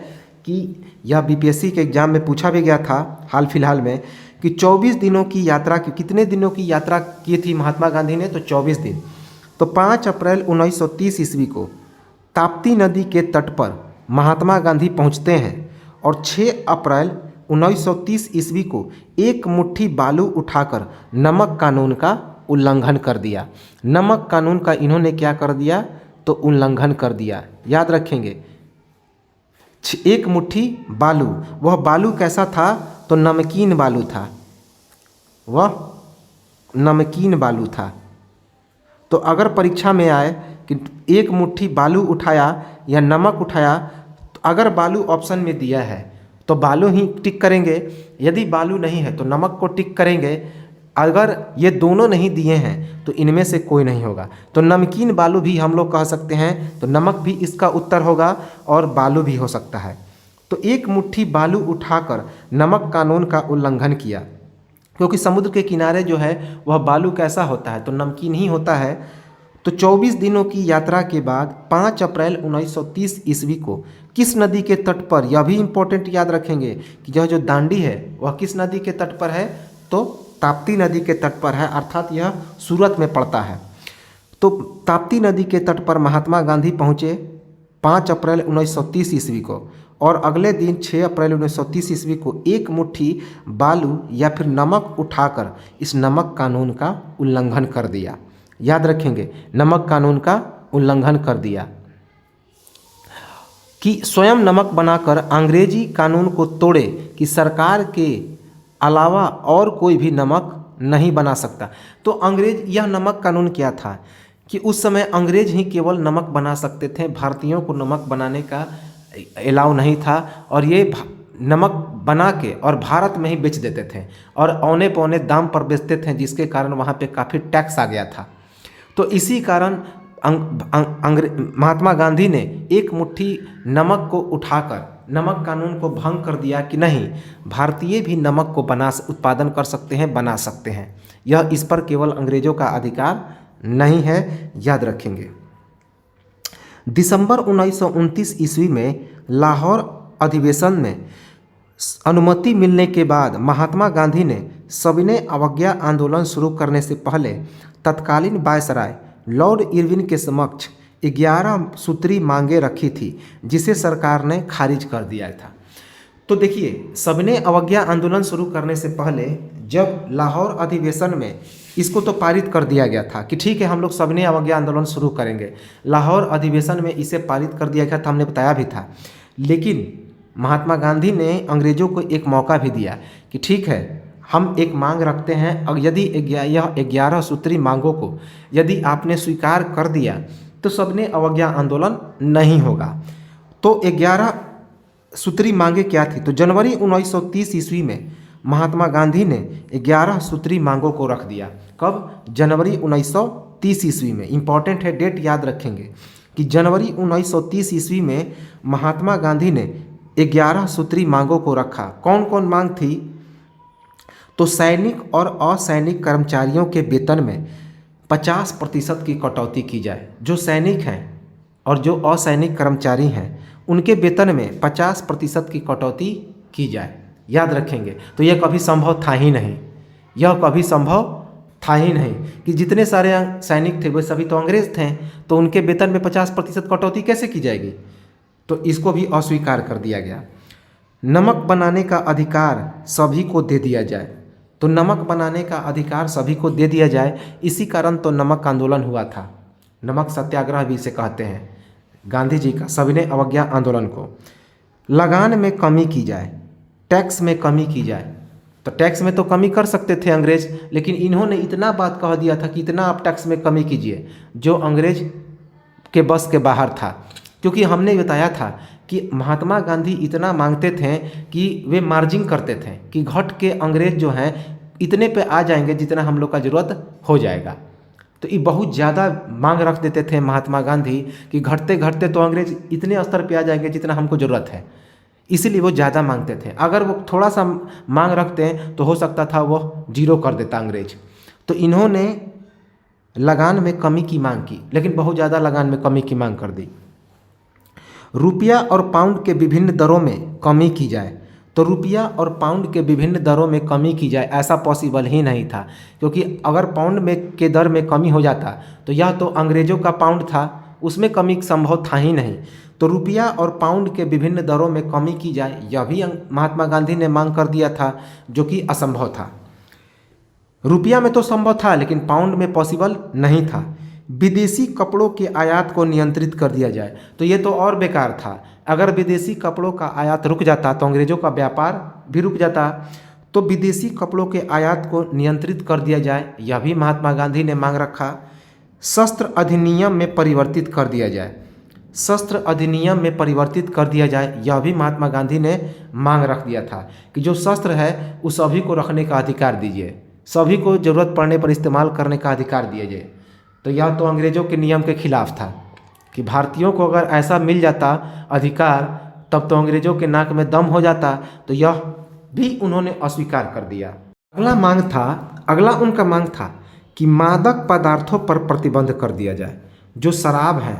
कि यह बीपीएससी के एग्जाम में पूछा भी गया था हाल फिलहाल में कि 24 दिनों की यात्रा की, कितने दिनों की यात्रा की थी महात्मा गांधी ने, तो 24 दिन। तो 5 अप्रैल 1930 ईस्वी को ताप्ती नदी के तट पर महात्मा गांधी पहुंचते हैं और 6 अप्रैल 1930 ईस्वी को एक मुट्ठी बालू उठाकर नमक कानून का उल्लंघन कर दिया। नमक कानून का इन्होंने क्या कर दिया, तो उल्लंघन कर दिया। याद रखेंगे, एक मुट्ठी बालू, वह बालू कैसा था, तो नमकीन बालू था, वह नमकीन बालू था। तो अगर परीक्षा में आए कि एक मुट्ठी बालू उठाया या नमक उठाया, तो अगर बालू ऑप्शन में दिया है तो बालू ही टिक करेंगे, यदि बालू नहीं है तो नमक को टिक करेंगे। अगर ये दोनों नहीं दिए हैं तो इनमें से कोई नहीं होगा। तो नमकीन बालू भी हम लोग कह सकते हैं, तो नमक भी इसका उत्तर होगा और बालू भी हो सकता है। तो एक मुट्ठी बालू उठाकर नमक कानून का उल्लंघन किया, क्योंकि समुद्र के किनारे जो है वह बालू कैसा होता है, तो नमकीन ही होता है। तो 24 दिनों की यात्रा के बाद 5 अप्रैल 1930 ईस्वी को किस नदी के तट पर, यह भी इम्पोर्टेंट याद रखेंगे कि यह जो दांडी है वह किस नदी के तट पर है, तो ताप्ती नदी के तट पर है, अर्थात यह सूरत में पड़ता है। तो ताप्ती नदी के तट पर महात्मा गांधी पहुँचे 5 अप्रैल 1930 ईस्वी को और अगले दिन 6 अप्रैल 1930 ईस्वी को एक मुट्ठी बालू या फिर नमक उठाकर इस नमक कानून का उल्लंघन कर दिया। याद रखेंगे, नमक कानून का उल्लंघन कर दिया कि स्वयं नमक बनाकर अंग्रेजी कानून को तोड़े कि सरकार के अलावा और कोई भी नमक नहीं बना सकता। तो यह नमक कानून क्या था कि उस समय अंग्रेज ही केवल नमक बना सकते थे, भारतीयों को नमक बनाने का अलाउ नहीं था और ये नमक बना के और भारत में ही बेच देते थे और औने पौने दाम पर बेचते थे, जिसके कारण वहाँ पे काफ़ी टैक्स आ गया था। तो इसी कारण महात्मा गांधी ने एक मुट्ठी नमक को उठाकर नमक कानून को भंग कर दिया कि नहीं, भारतीय भी नमक को उत्पादन कर सकते हैं, बना सकते हैं। यह इस पर केवल अंग्रेजों का अधिकार नहीं है, याद रखेंगे। दिसंबर 1929 ईस्वी में लाहौर अधिवेशन में अनुमति मिलने के बाद महात्मा गांधी ने सविनय अवज्ञा आंदोलन शुरू करने से पहले तत्कालीन वायसराय लॉर्ड इरविन के समक्ष 11 सूत्री मांगे रखी थी, जिसे सरकार ने खारिज कर दिया था। तो देखिए, सविनय अवज्ञा आंदोलन शुरू करने से पहले जब लाहौर अधिवेशन में इसको तो पारित कर दिया गया था कि ठीक है हम लोग सविनय अवज्ञा आंदोलन शुरू करेंगे, लाहौर अधिवेशन में इसे पारित कर दिया गया था, हमने बताया भी था। लेकिन महात्मा गांधी ने अंग्रेजों को एक मौका भी दिया कि ठीक है, हम एक मांग रखते हैं और यदि यह 11 सूत्री मांगों को यदि आपने स्वीकार कर दिया तो सबने अवज्ञा आंदोलन नहीं होगा। तो 11 सूत्री मांगे क्या थी? तो जनवरी 1930 ईस्वी में महात्मा गांधी ने 11 सूत्री मांगों को रख दिया। कब? जनवरी 1930 ईस्वी में। इंपॉर्टेंट है, डेट याद रखेंगे कि जनवरी 1930 ईस्वी में महात्मा गांधी ने 11 सूत्री मांगों को रखा। कौन कौन मांग थी? तो सैनिक और असैनिक कर्मचारियों के वेतन में 50% की कटौती की जाए। जो सैनिक हैं और जो असैनिक कर्मचारी हैं उनके वेतन में 50% की कटौती की जाए। याद रखेंगे। तो यह कभी संभव था ही नहीं, यह कभी संभव था ही नहीं कि जितने सारे सैनिक थे वे सभी तो अंग्रेज थे, तो उनके वेतन में 50% कटौती कैसे की जाएगी? तो इसको भी अस्वीकार कर दिया गया। नमक बनाने का अधिकार सभी को दे दिया जाए। तो नमक बनाने का अधिकार सभी को दे दिया जाए, इसी कारण तो नमक आंदोलन हुआ था। नमक सत्याग्रह भी इसे कहते हैं, गांधी जी का सविनय अवज्ञा आंदोलन को। लगान में कमी की जाए, टैक्स में कमी की जाए। तो टैक्स में तो कमी कर सकते थे अंग्रेज, लेकिन इन्होंने इतना बात कह दिया था कि इतना आप टैक्स में कमी कीजिए, जो अंग्रेज के बस के बाहर था। क्योंकि हमने बताया था कि महात्मा गांधी इतना मांगते थे कि वे मार्जिन करते थे कि घट के अंग्रेज जो हैं इतने पे आ जाएंगे जितना हम लोग का ज़रूरत हो जाएगा। तो ये बहुत ज़्यादा मांग रख देते थे महात्मा गांधी कि घटते घटते तो अंग्रेज इतने स्तर पे आ जाएंगे जितना हमको ज़रूरत है, इसीलिए वो ज़्यादा मांगते थे। अगर वो थोड़ा सा मांग रखते तो हो सकता था वो जीरो कर देता अंग्रेज। तो इन्होंने लगान में कमी की मांग की, लेकिन बहुत ज़्यादा लगान में कमी की मांग कर दी। रुपया और पाउंड के विभिन्न दरों में कमी की जाए। तो रुपया और पाउंड के विभिन्न दरों में कमी की जाए, ऐसा पॉसिबल ही नहीं था, क्योंकि अगर पाउंड में के दर में कमी हो जाता तो यह तो अंग्रेज़ों का पाउंड था, उसमें कमी संभव था ही नहीं। तो रुपया और पाउंड के विभिन्न दरों में कमी की जाए, यह भी महात्मा गांधी ने मांग कर दिया था, जो कि असंभव था। रुपया में तो संभव था लेकिन पाउंड में पॉसिबल नहीं था। विदेशी कपड़ों के आयात को नियंत्रित कर दिया जाए। तो ये तो और बेकार था। अगर विदेशी कपड़ों का आयात रुक जाता तो अंग्रेज़ों का व्यापार भी रुक जाता। तो विदेशी कपड़ों के आयात को नियंत्रित कर दिया जाए, यह भी महात्मा गांधी ने मांग रखा। शस्त्र अधिनियम में परिवर्तित कर दिया जाए। शस्त्र अधिनियम में परिवर्तित कर दिया जाए, यह भी महात्मा गांधी ने मांग रख दिया था कि जो शस्त्र है उस सभी को रखने का अधिकार दीजिए, सभी को ज़रूरत पड़ने पर इस्तेमाल करने का अधिकार दिया जाए। तो यह तो अंग्रेज़ों के नियम के खिलाफ था कि भारतीयों को अगर ऐसा मिल जाता अधिकार, तब तो अंग्रेज़ों के नाक में दम हो जाता। तो यह भी उन्होंने अस्वीकार कर दिया। अगला उनका मांग था कि मादक पदार्थों पर प्रतिबंध कर दिया जाए। जो शराब है,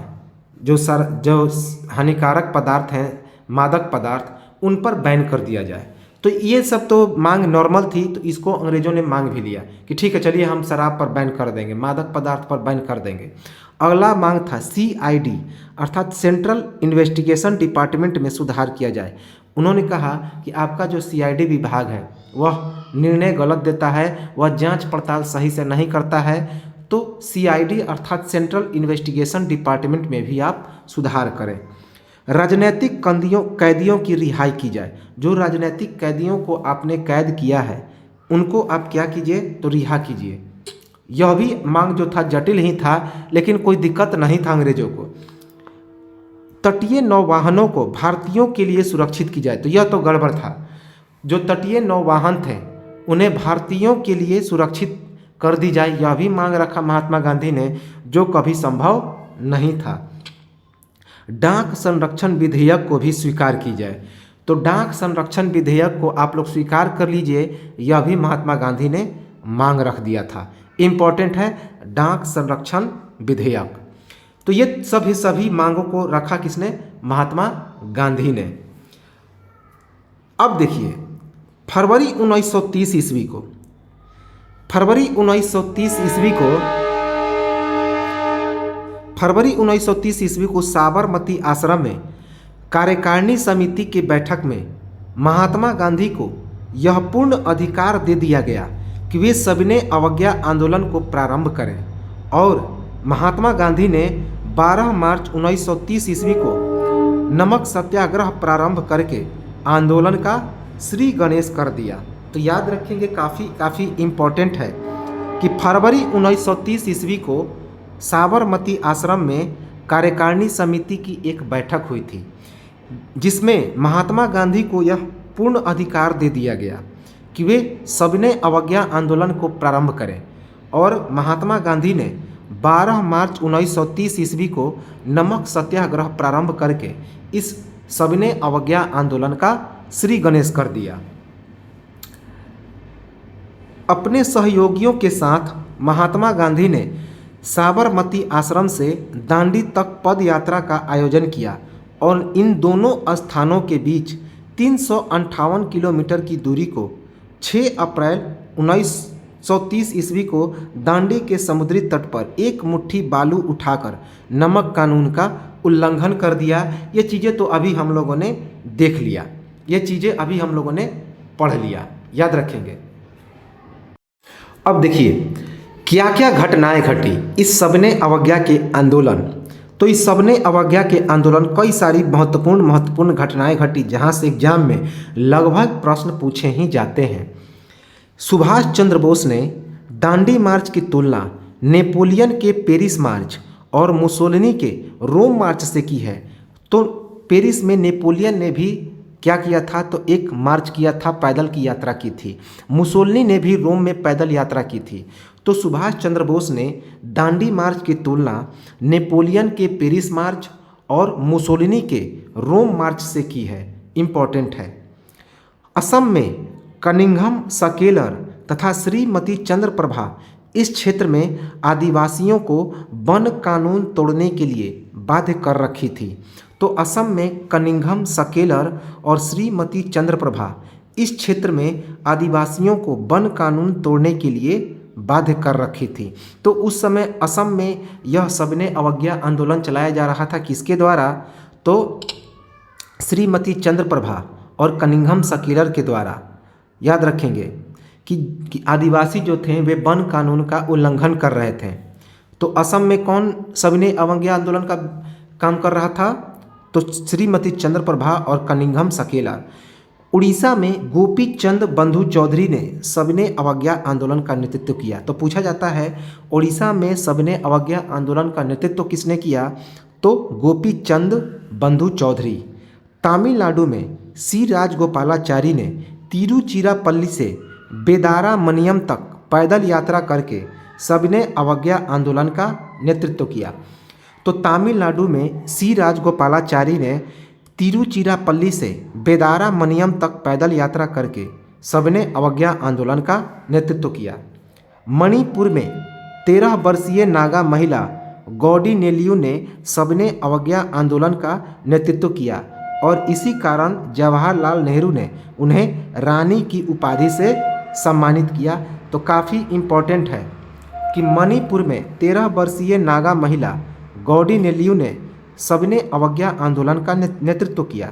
जो हानिकारक पदार्थ हैं, मादक पदार्थ, उन पर बैन कर दिया जाए। तो ये सब तो मांग नॉर्मल थी, तो इसको अंग्रेज़ों ने मांग भी लिया कि ठीक है चलिए हम शराब पर बैन कर देंगे, मादक पदार्थ पर बैन कर देंगे। अगला मांग था CID अर्थात सेंट्रल इन्वेस्टिगेशन डिपार्टमेंट में सुधार किया जाए। उन्होंने कहा कि आपका जो CID विभाग है वह निर्णय गलत देता है, वह जांच पड़ताल सही से नहीं करता है। तो CID अर्थात सेंट्रल इन्वेस्टिगेशन डिपार्टमेंट में भी आप सुधार करें। राजनीतिक कैदियों की रिहाई की जाए। जो राजनीतिक कैदियों को आपने कैद किया है उनको आप क्या कीजिए, तो रिहा कीजिए। यह भी मांग जो था जटिल ही था, लेकिन कोई दिक्कत नहीं था अंग्रेजों को। तटीय नौवाहनों को भारतीयों के लिए सुरक्षित की जाए। तो यह तो गड़बड़ था। जो तटीय नौवाहन थे उन्हें भारतीयों के लिए सुरक्षित कर दी जाए, यह भी मांग रखा महात्मा गांधी ने, जो कभी संभव नहीं था। डाक संरक्षण विधेयक को भी स्वीकार की जाए। तो डाक संरक्षण विधेयक को आप लोग स्वीकार कर लीजिए, यह भी महात्मा गांधी ने मांग रख दिया था। इम्पॉर्टेंट है डाक संरक्षण विधेयक। तो ये सभी मांगों को रखा किसने? महात्मा गांधी ने। अब देखिए फरवरी 1930 ईस्वी को साबरमती आश्रम में कार्यकारिणी समिति की बैठक में महात्मा गांधी को यह पूर्ण अधिकार दे दिया गया कि वे सविनय अवज्ञा आंदोलन को प्रारंभ करें। और महात्मा गांधी ने 12 मार्च 1930 ईस्वी को नमक सत्याग्रह प्रारंभ करके आंदोलन का श्री गणेश कर दिया। तो याद रखेंगे, काफ़ी इम्पोर्टेंट है कि फरवरी 1930 ईस्वी को साबरमती आश्रम में कार्यकारिणी समिति की एक बैठक हुई थी, जिसमें महात्मा गांधी को यह पूर्ण अधिकार दे दिया गया कि वे सविनय अवज्ञा आंदोलन को प्रारंभ करें। और महात्मा गांधी ने 12 मार्च 1930 ईस्वी को नमक सत्याग्रह प्रारंभ करके इस सविनय अवज्ञा आंदोलन का श्री गणेश कर दिया। अपने सहयोगियों के साथ महात्मा गांधी ने साबरमती आश्रम से दांडी तक पद यात्रा का आयोजन किया और इन दोनों स्थानों के बीच 358 किलोमीटर की दूरी को 6 अप्रैल 1930 ईस्वी को दांडी के समुद्री तट पर एक मुट्ठी बालू उठाकर नमक कानून का उल्लंघन कर दिया। ये चीज़ें तो अभी हम लोगों ने देख लिया, ये चीज़ें अभी हम लोगों ने पढ़ लिया, याद रखेंगे। अब देखिए क्या क्या घटनाएं घटी इस सविनय अवज्ञा के आंदोलन। तो इस सविनय अवज्ञा के आंदोलन कई सारी महत्वपूर्ण घटनाएं घटी, जहां से एग्जाम में लगभग प्रश्न पूछे ही जाते हैं। सुभाष चंद्र बोस ने दांडी मार्च की तुलना नेपोलियन के पेरिस मार्च और मुसोलिनी के रोम मार्च से की है। तो पेरिस में नेपोलियन ने भी क्या किया था, तो एक मार्च किया था, पैदल की यात्रा की थी। मुसोलिनी ने भी रोम में पैदल यात्रा की थी। तो सुभाष चंद्र बोस ने दांडी मार्च की तुलना नेपोलियन के पेरिस मार्च और मुसोलिनी के रोम मार्च से की है, इम्पॉर्टेंट है। असम में कनिंघम सकेलर तथा श्रीमती चंद्रप्रभा इस क्षेत्र में आदिवासियों को वन कानून तोड़ने के लिए बाध्य कर रखी थी। तो असम में कनिंघम सकेलर और श्रीमती चंद्रप्रभा इस क्षेत्र में आदिवासियों को वन कानून तोड़ने के लिए बाध्य कर रखी थी। तो उस समय असम में यह सविनय अवज्ञा आंदोलन चलाया जा रहा था, किसके द्वारा, तो श्रीमती चंद्रप्रभा और कनिंघम सकेलर के द्वारा। याद रखेंगे कि आदिवासी जो थे वे वन कानून का उल्लंघन कर रहे थे। तो असम में कौन सविनय अवज्ञा आंदोलन का काम कर रहा था, तो श्रीमती चंद्रप्रभा और कनिंघम सकेलर। उड़ीसा में गोपी चंद बंधु चौधरी ने सविनय अवज्ञा आंदोलन का नेतृत्व किया। तो पूछा जाता है उड़ीसा में सविनय अवज्ञा आंदोलन का नेतृत्व किसने किया, तो गोपी चंद बंधु चौधरी। तमिलनाडु में सी राजगोपालाचारी ने तिरुचिरापल्ली से वेदारमणियम तक पैदल यात्रा करके सविनय अवज्ञा आंदोलन का नेतृत्व किया। तो तमिलनाडु में सी राजगोपालाचारी ने तिरुचिरापल्ली से वेदारमणियम तक पैदल यात्रा करके सविनय अवज्ञा आंदोलन का नेतृत्व किया। मणिपुर में 13 वर्षीय नागा महिला गौडीनेलियू ने सविनय अवज्ञा आंदोलन का नेतृत्व किया और इसी कारण जवाहरलाल नेहरू ने उन्हें रानी की उपाधि से सम्मानित किया। तो काफ़ी इम्पोर्टेंट है कि मणिपुर में 13 वर्षीय नागा महिला गौडीनेलियू ने सविनय अवज्ञा आंदोलन का नेतृत्व किया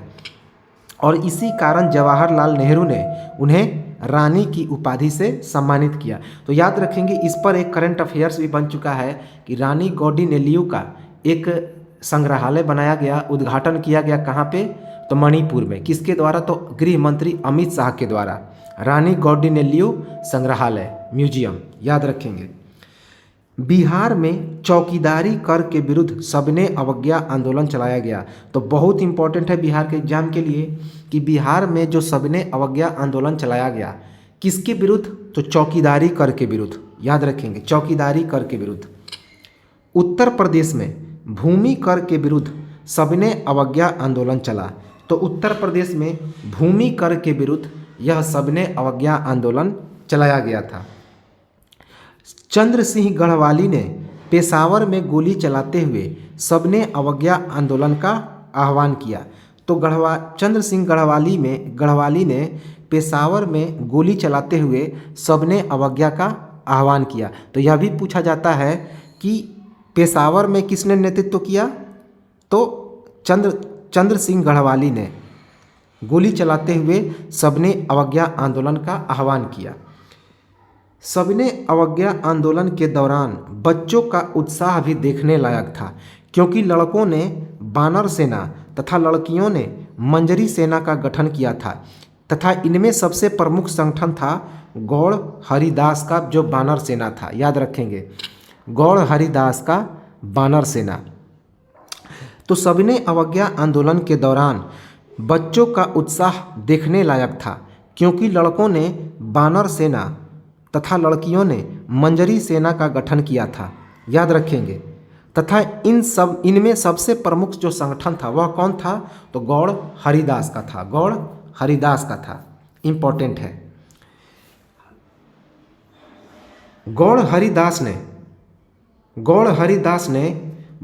और इसी कारण जवाहरलाल नेहरू ने उन्हें रानी की उपाधि से सम्मानित किया। तो याद रखेंगे, इस पर एक करंट अफेयर्स भी बन चुका है कि रानी गौडीनेलियू का एक संग्रहालय बनाया गया, उद्घाटन किया गया, कहाँ पे, तो मणिपुर में। किसके द्वारा, तो गृह मंत्री अमित शाह के द्वारा। रानी गौडीनेलियू संग्रहालय, म्यूजियम, याद रखेंगे। बिहार में चौकीदारी कर के विरुद्ध सविनय अवज्ञा आंदोलन चलाया गया। तो बहुत इंपॉर्टेंट है बिहार के एग्जाम के लिए कि बिहार में जो सविनय अवज्ञा आंदोलन चलाया गया किसके विरुद्ध, तो चौकीदारी कर के विरुद्ध। याद रखेंगे, चौकीदारी कर के विरुद्ध। उत्तर प्रदेश में भूमि कर के विरुद्ध सविनय अवज्ञा आंदोलन चला। तो उत्तर प्रदेश में भूमि कर के विरुद्ध यह सविनय अवज्ञा आंदोलन चलाया गया था। चंद्र सिंह गढ़वाली ने पेशावर में गोली चलाते हुए सविनय अवज्ञा आंदोलन का आह्वान किया। तो चंद्र सिंह गढ़वाली ने पेशावर में गोली चलाते हुए सविनय अवज्ञा का आह्वान किया। तो यह भी पूछा जाता है कि पेशावर में किसने नेतृत्व किया, तो चंद्र सिंह गढ़वाली ने गोली चलाते हुए सविनय अवज्ञा आंदोलन का आह्वान किया। सविनय अवज्ञा आंदोलन के दौरान बच्चों का उत्साह भी देखने लायक था, क्योंकि लड़कों ने बानर सेना तथा लड़कियों ने मंजरी सेना का गठन किया था तथा इनमें सबसे प्रमुख संगठन था गौड़ हरिदास का जो बानर सेना था। याद रखेंगे, गौड़ हरिदास का बानर सेना। तो सविनय अवज्ञा आंदोलन के दौरान बच्चों का उत्साह देखने लायक था, क्योंकि लड़कों ने बानर सेना तथा लड़कियों ने मंजरी सेना का गठन किया था। याद रखेंगे, तथा इनमें सबसे प्रमुख जो संगठन था वह कौन था? तो गौड़ हरिदास का था, गौड़ हरिदास का था। इम्पोर्टेंट है। गौड़ हरिदास ने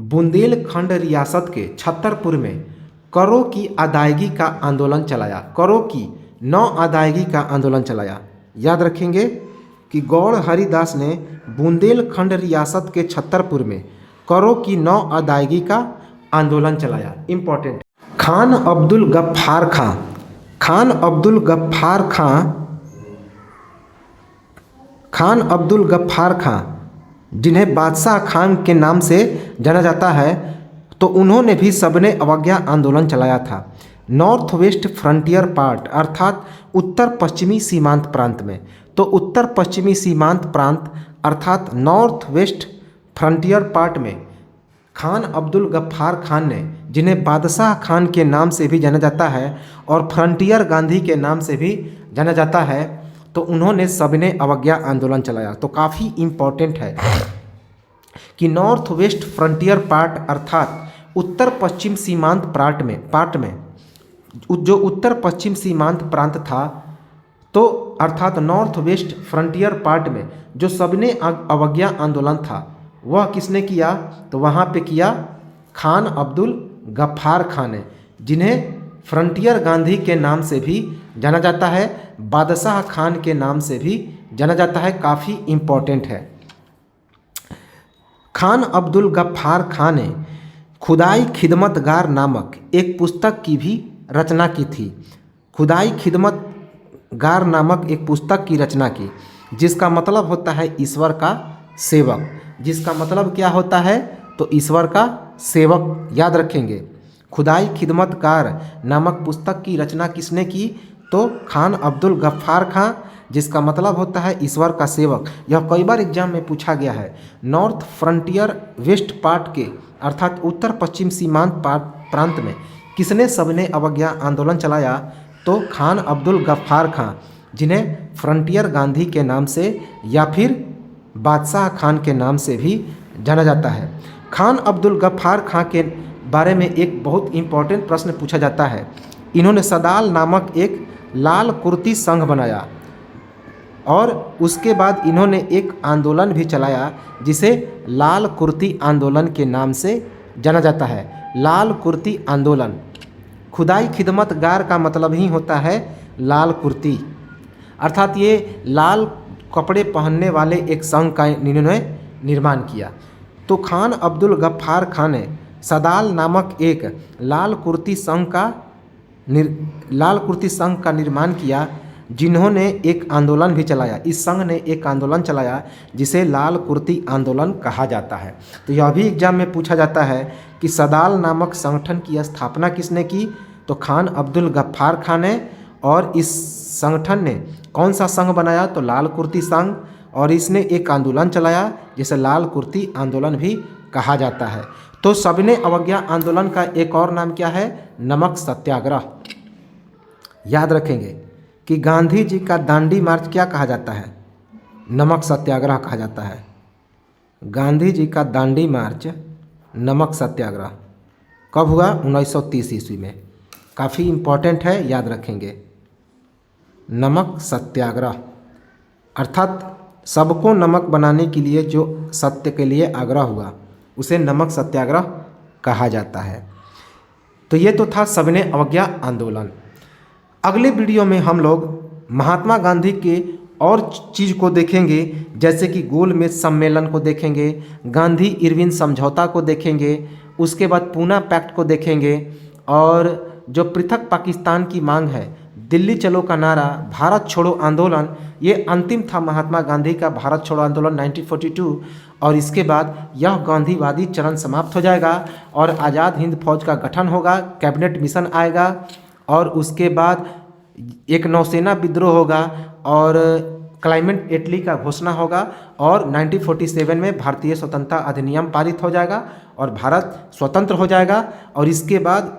बुंदेलखंड रियासत के छतरपुर में करों की अदायगी का आंदोलन चलाया, करों की नौ अदायगी का आंदोलन चलाया। याद रखेंगे कि गौड़ हरिदास ने बुंदेलखंड रियासत के छतरपुर में करों की नौ अदायगी का आंदोलन चलाया। इम्पोर्टेंट। खान अब्दुल गफ्फार खां जिन्हें बादशाह खान के नाम से जाना जाता है, तो उन्होंने भी सविनय अवज्ञा आंदोलन चलाया था। नॉर्थ वेस्ट फ्रंटियर पार्ट अर्थात उत्तर पश्चिमी सीमांत प्रांत में। तो उत्तर पश्चिमी सीमांत प्रांत अर्थात नॉर्थ वेस्ट फ्रंटियर पार्ट में खान अब्दुल गफ्फार खान ने, जिन्हें बादशाह खान के नाम से भी जाना जाता है और फ्रंटियर गांधी के नाम से भी जाना जाता है, तो उन्होंने सविनय अवज्ञा आंदोलन चलाया। तो काफ़ी इम्पोर्टेंट है कि नॉर्थ वेस्ट फ्रंटियर पार्ट अर्थात उत्तर पश्चिम सीमांत पार्ट में जो उत्तर पश्चिम सीमांत प्रांत था, तो अर्थात नॉर्थ वेस्ट फ्रंटियर पार्ट में जो सविनय अवज्ञा आंदोलन था वह किसने किया? तो वहाँ पे किया खान अब्दुल गफ्फार खान ने, जिन्हें फ्रंटियर गांधी के नाम से भी जाना जाता है, बादशाह खान के नाम से भी जाना जाता है। काफ़ी इम्पोर्टेंट है। खान अब्दुल गफ्फार खान ने खुदाई खिदमतगार नामक एक पुस्तक की भी रचना की थी। खुदाई खिदमतगार नामक एक पुस्तक की रचना की, जिसका मतलब होता है ईश्वर का सेवक। जिसका मतलब क्या होता है? तो ईश्वर का सेवक। याद रखेंगे, खुदाई खिदमतगार नामक पुस्तक की रचना किसने की? तो खान अब्दुल गफ्फार खां, जिसका मतलब होता है ईश्वर का सेवक। यह कई बार एग्जाम में पूछा गया है। नॉर्थ फ्रंटियर वेस्ट पार्ट के अर्थात उत्तर पश्चिम सीमांत प्रांत में किसने सविनय अवज्ञा आंदोलन चलाया? तो खान अब्दुल गफ्फार खां, जिन्हें फ्रंटियर गांधी के नाम से या फिर बादशाह खान के नाम से भी जाना जाता है। खान अब्दुल गफ्फार खां के बारे में एक बहुत इम्पोर्टेंट प्रश्न पूछा जाता है। इन्होंने सदाल नामक एक लाल कुर्ती संघ बनाया और उसके बाद इन्होंने एक आंदोलन भी चलाया, जिसे लाल कुर्ती आंदोलन के नाम से जाना जाता है। लाल कुर्ती आंदोलन। खुदाई खिदमतगार का मतलब ही होता है लाल कुर्ती, अर्थात ये लाल कपड़े पहनने वाले एक संघ का इन्होंने निर्माण किया। तो खान अब्दुल गफ्फार खान ने सदाल नामक एक लाल कुर्ती संघ का निर्माण किया, जिन्होंने एक आंदोलन भी चलाया। इस संघ ने एक आंदोलन चलाया जिसे लाल कुर्ती आंदोलन कहा जाता है। तो यह भी एग्जाम में पूछा जाता है कि सदाल नामक संगठन की स्थापना किसने की? तो खान अब्दुल गफ्फार खान ने। और इस संगठन ने कौन सा संघ बनाया? तो लाल कुर्ती संघ। और इसने एक आंदोलन चलाया जिसे लाल कुर्ती आंदोलन भी कहा जाता है। तो सविनय अवज्ञा आंदोलन का एक और नाम क्या है? नमक सत्याग्रह। याद रखेंगे कि गांधी जी का दांडी मार्च क्या कहा जाता है? नमक सत्याग्रह कहा जाता है। गांधी जी का दांडी मार्च नमक सत्याग्रह कब हुआ? 1930 ईस्वी में। काफ़ी इम्पोर्टेंट है, याद रखेंगे। नमक सत्याग्रह अर्थात सबको नमक बनाने के लिए जो सत्य के लिए आग्रह हुआ उसे नमक सत्याग्रह कहा जाता है। तो ये तो था सविनय अवज्ञा आंदोलन। अगले वीडियो में हम लोग महात्मा गांधी के और चीज़ को देखेंगे, जैसे कि गोलमेज सम्मेलन को देखेंगे, गांधी इरविन समझौता को देखेंगे, उसके बाद पूना पैक्ट को देखेंगे, और जो पृथक पाकिस्तान की मांग है, दिल्ली चलो का नारा, भारत छोड़ो आंदोलन, ये अंतिम था महात्मा गांधी का भारत छोड़ो आंदोलन 1942। और इसके बाद यह गांधीवादी चरण समाप्त हो जाएगा और आज़ाद हिंद फौज का गठन होगा, कैबिनेट मिशन आएगा और उसके बाद एक नौसेना विद्रोह होगा और क्लाइमेट इटली का घोषणा होगा और 1947 में भारतीय स्वतंत्रता अधिनियम पारित हो जाएगा और भारत स्वतंत्र हो जाएगा। और इसके बाद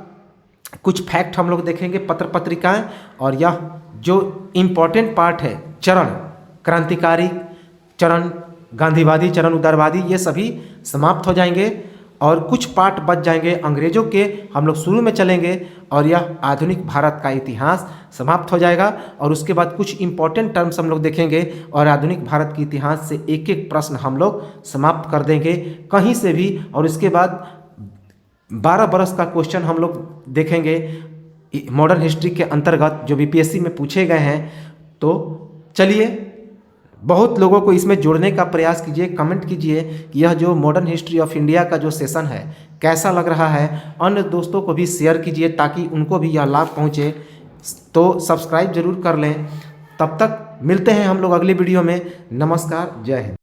कुछ फैक्ट हम लोग देखेंगे पत्र पत्रिकाएं, और यह जो इम्पोर्टेंट पार्ट है चरण, क्रांतिकारी चरण, गांधीवादी चरण, उदारवादी, ये सभी समाप्त हो जाएंगे और कुछ पार्ट बच जाएंगे अंग्रेजों के, हम लोग शुरू में चलेंगे और यह आधुनिक भारत का इतिहास समाप्त हो जाएगा। और उसके बाद कुछ इंपॉर्टेंट टर्म्स हम लोग देखेंगे और आधुनिक भारत के इतिहास से एक एक प्रश्न हम लोग समाप्त कर देंगे कहीं से भी। और इसके बाद 12 बरस का क्वेश्चन हम लोग देखेंगे मॉडर्न हिस्ट्री के अंतर्गत जो बीपीएससी में पूछे गए हैं। तो चलिए, बहुत लोगों को इसमें जोड़ने का प्रयास कीजिए, कमेंट कीजिए कि यह जो मॉडर्न हिस्ट्री ऑफ इंडिया का जो सेशन है कैसा लग रहा है। अन्य दोस्तों को भी शेयर कीजिए ताकि उनको भी यह लाभ पहुँचे। तो सब्सक्राइब जरूर कर लें। तब तक मिलते हैं हम लोग अगली वीडियो में। नमस्कार, जय हिंद।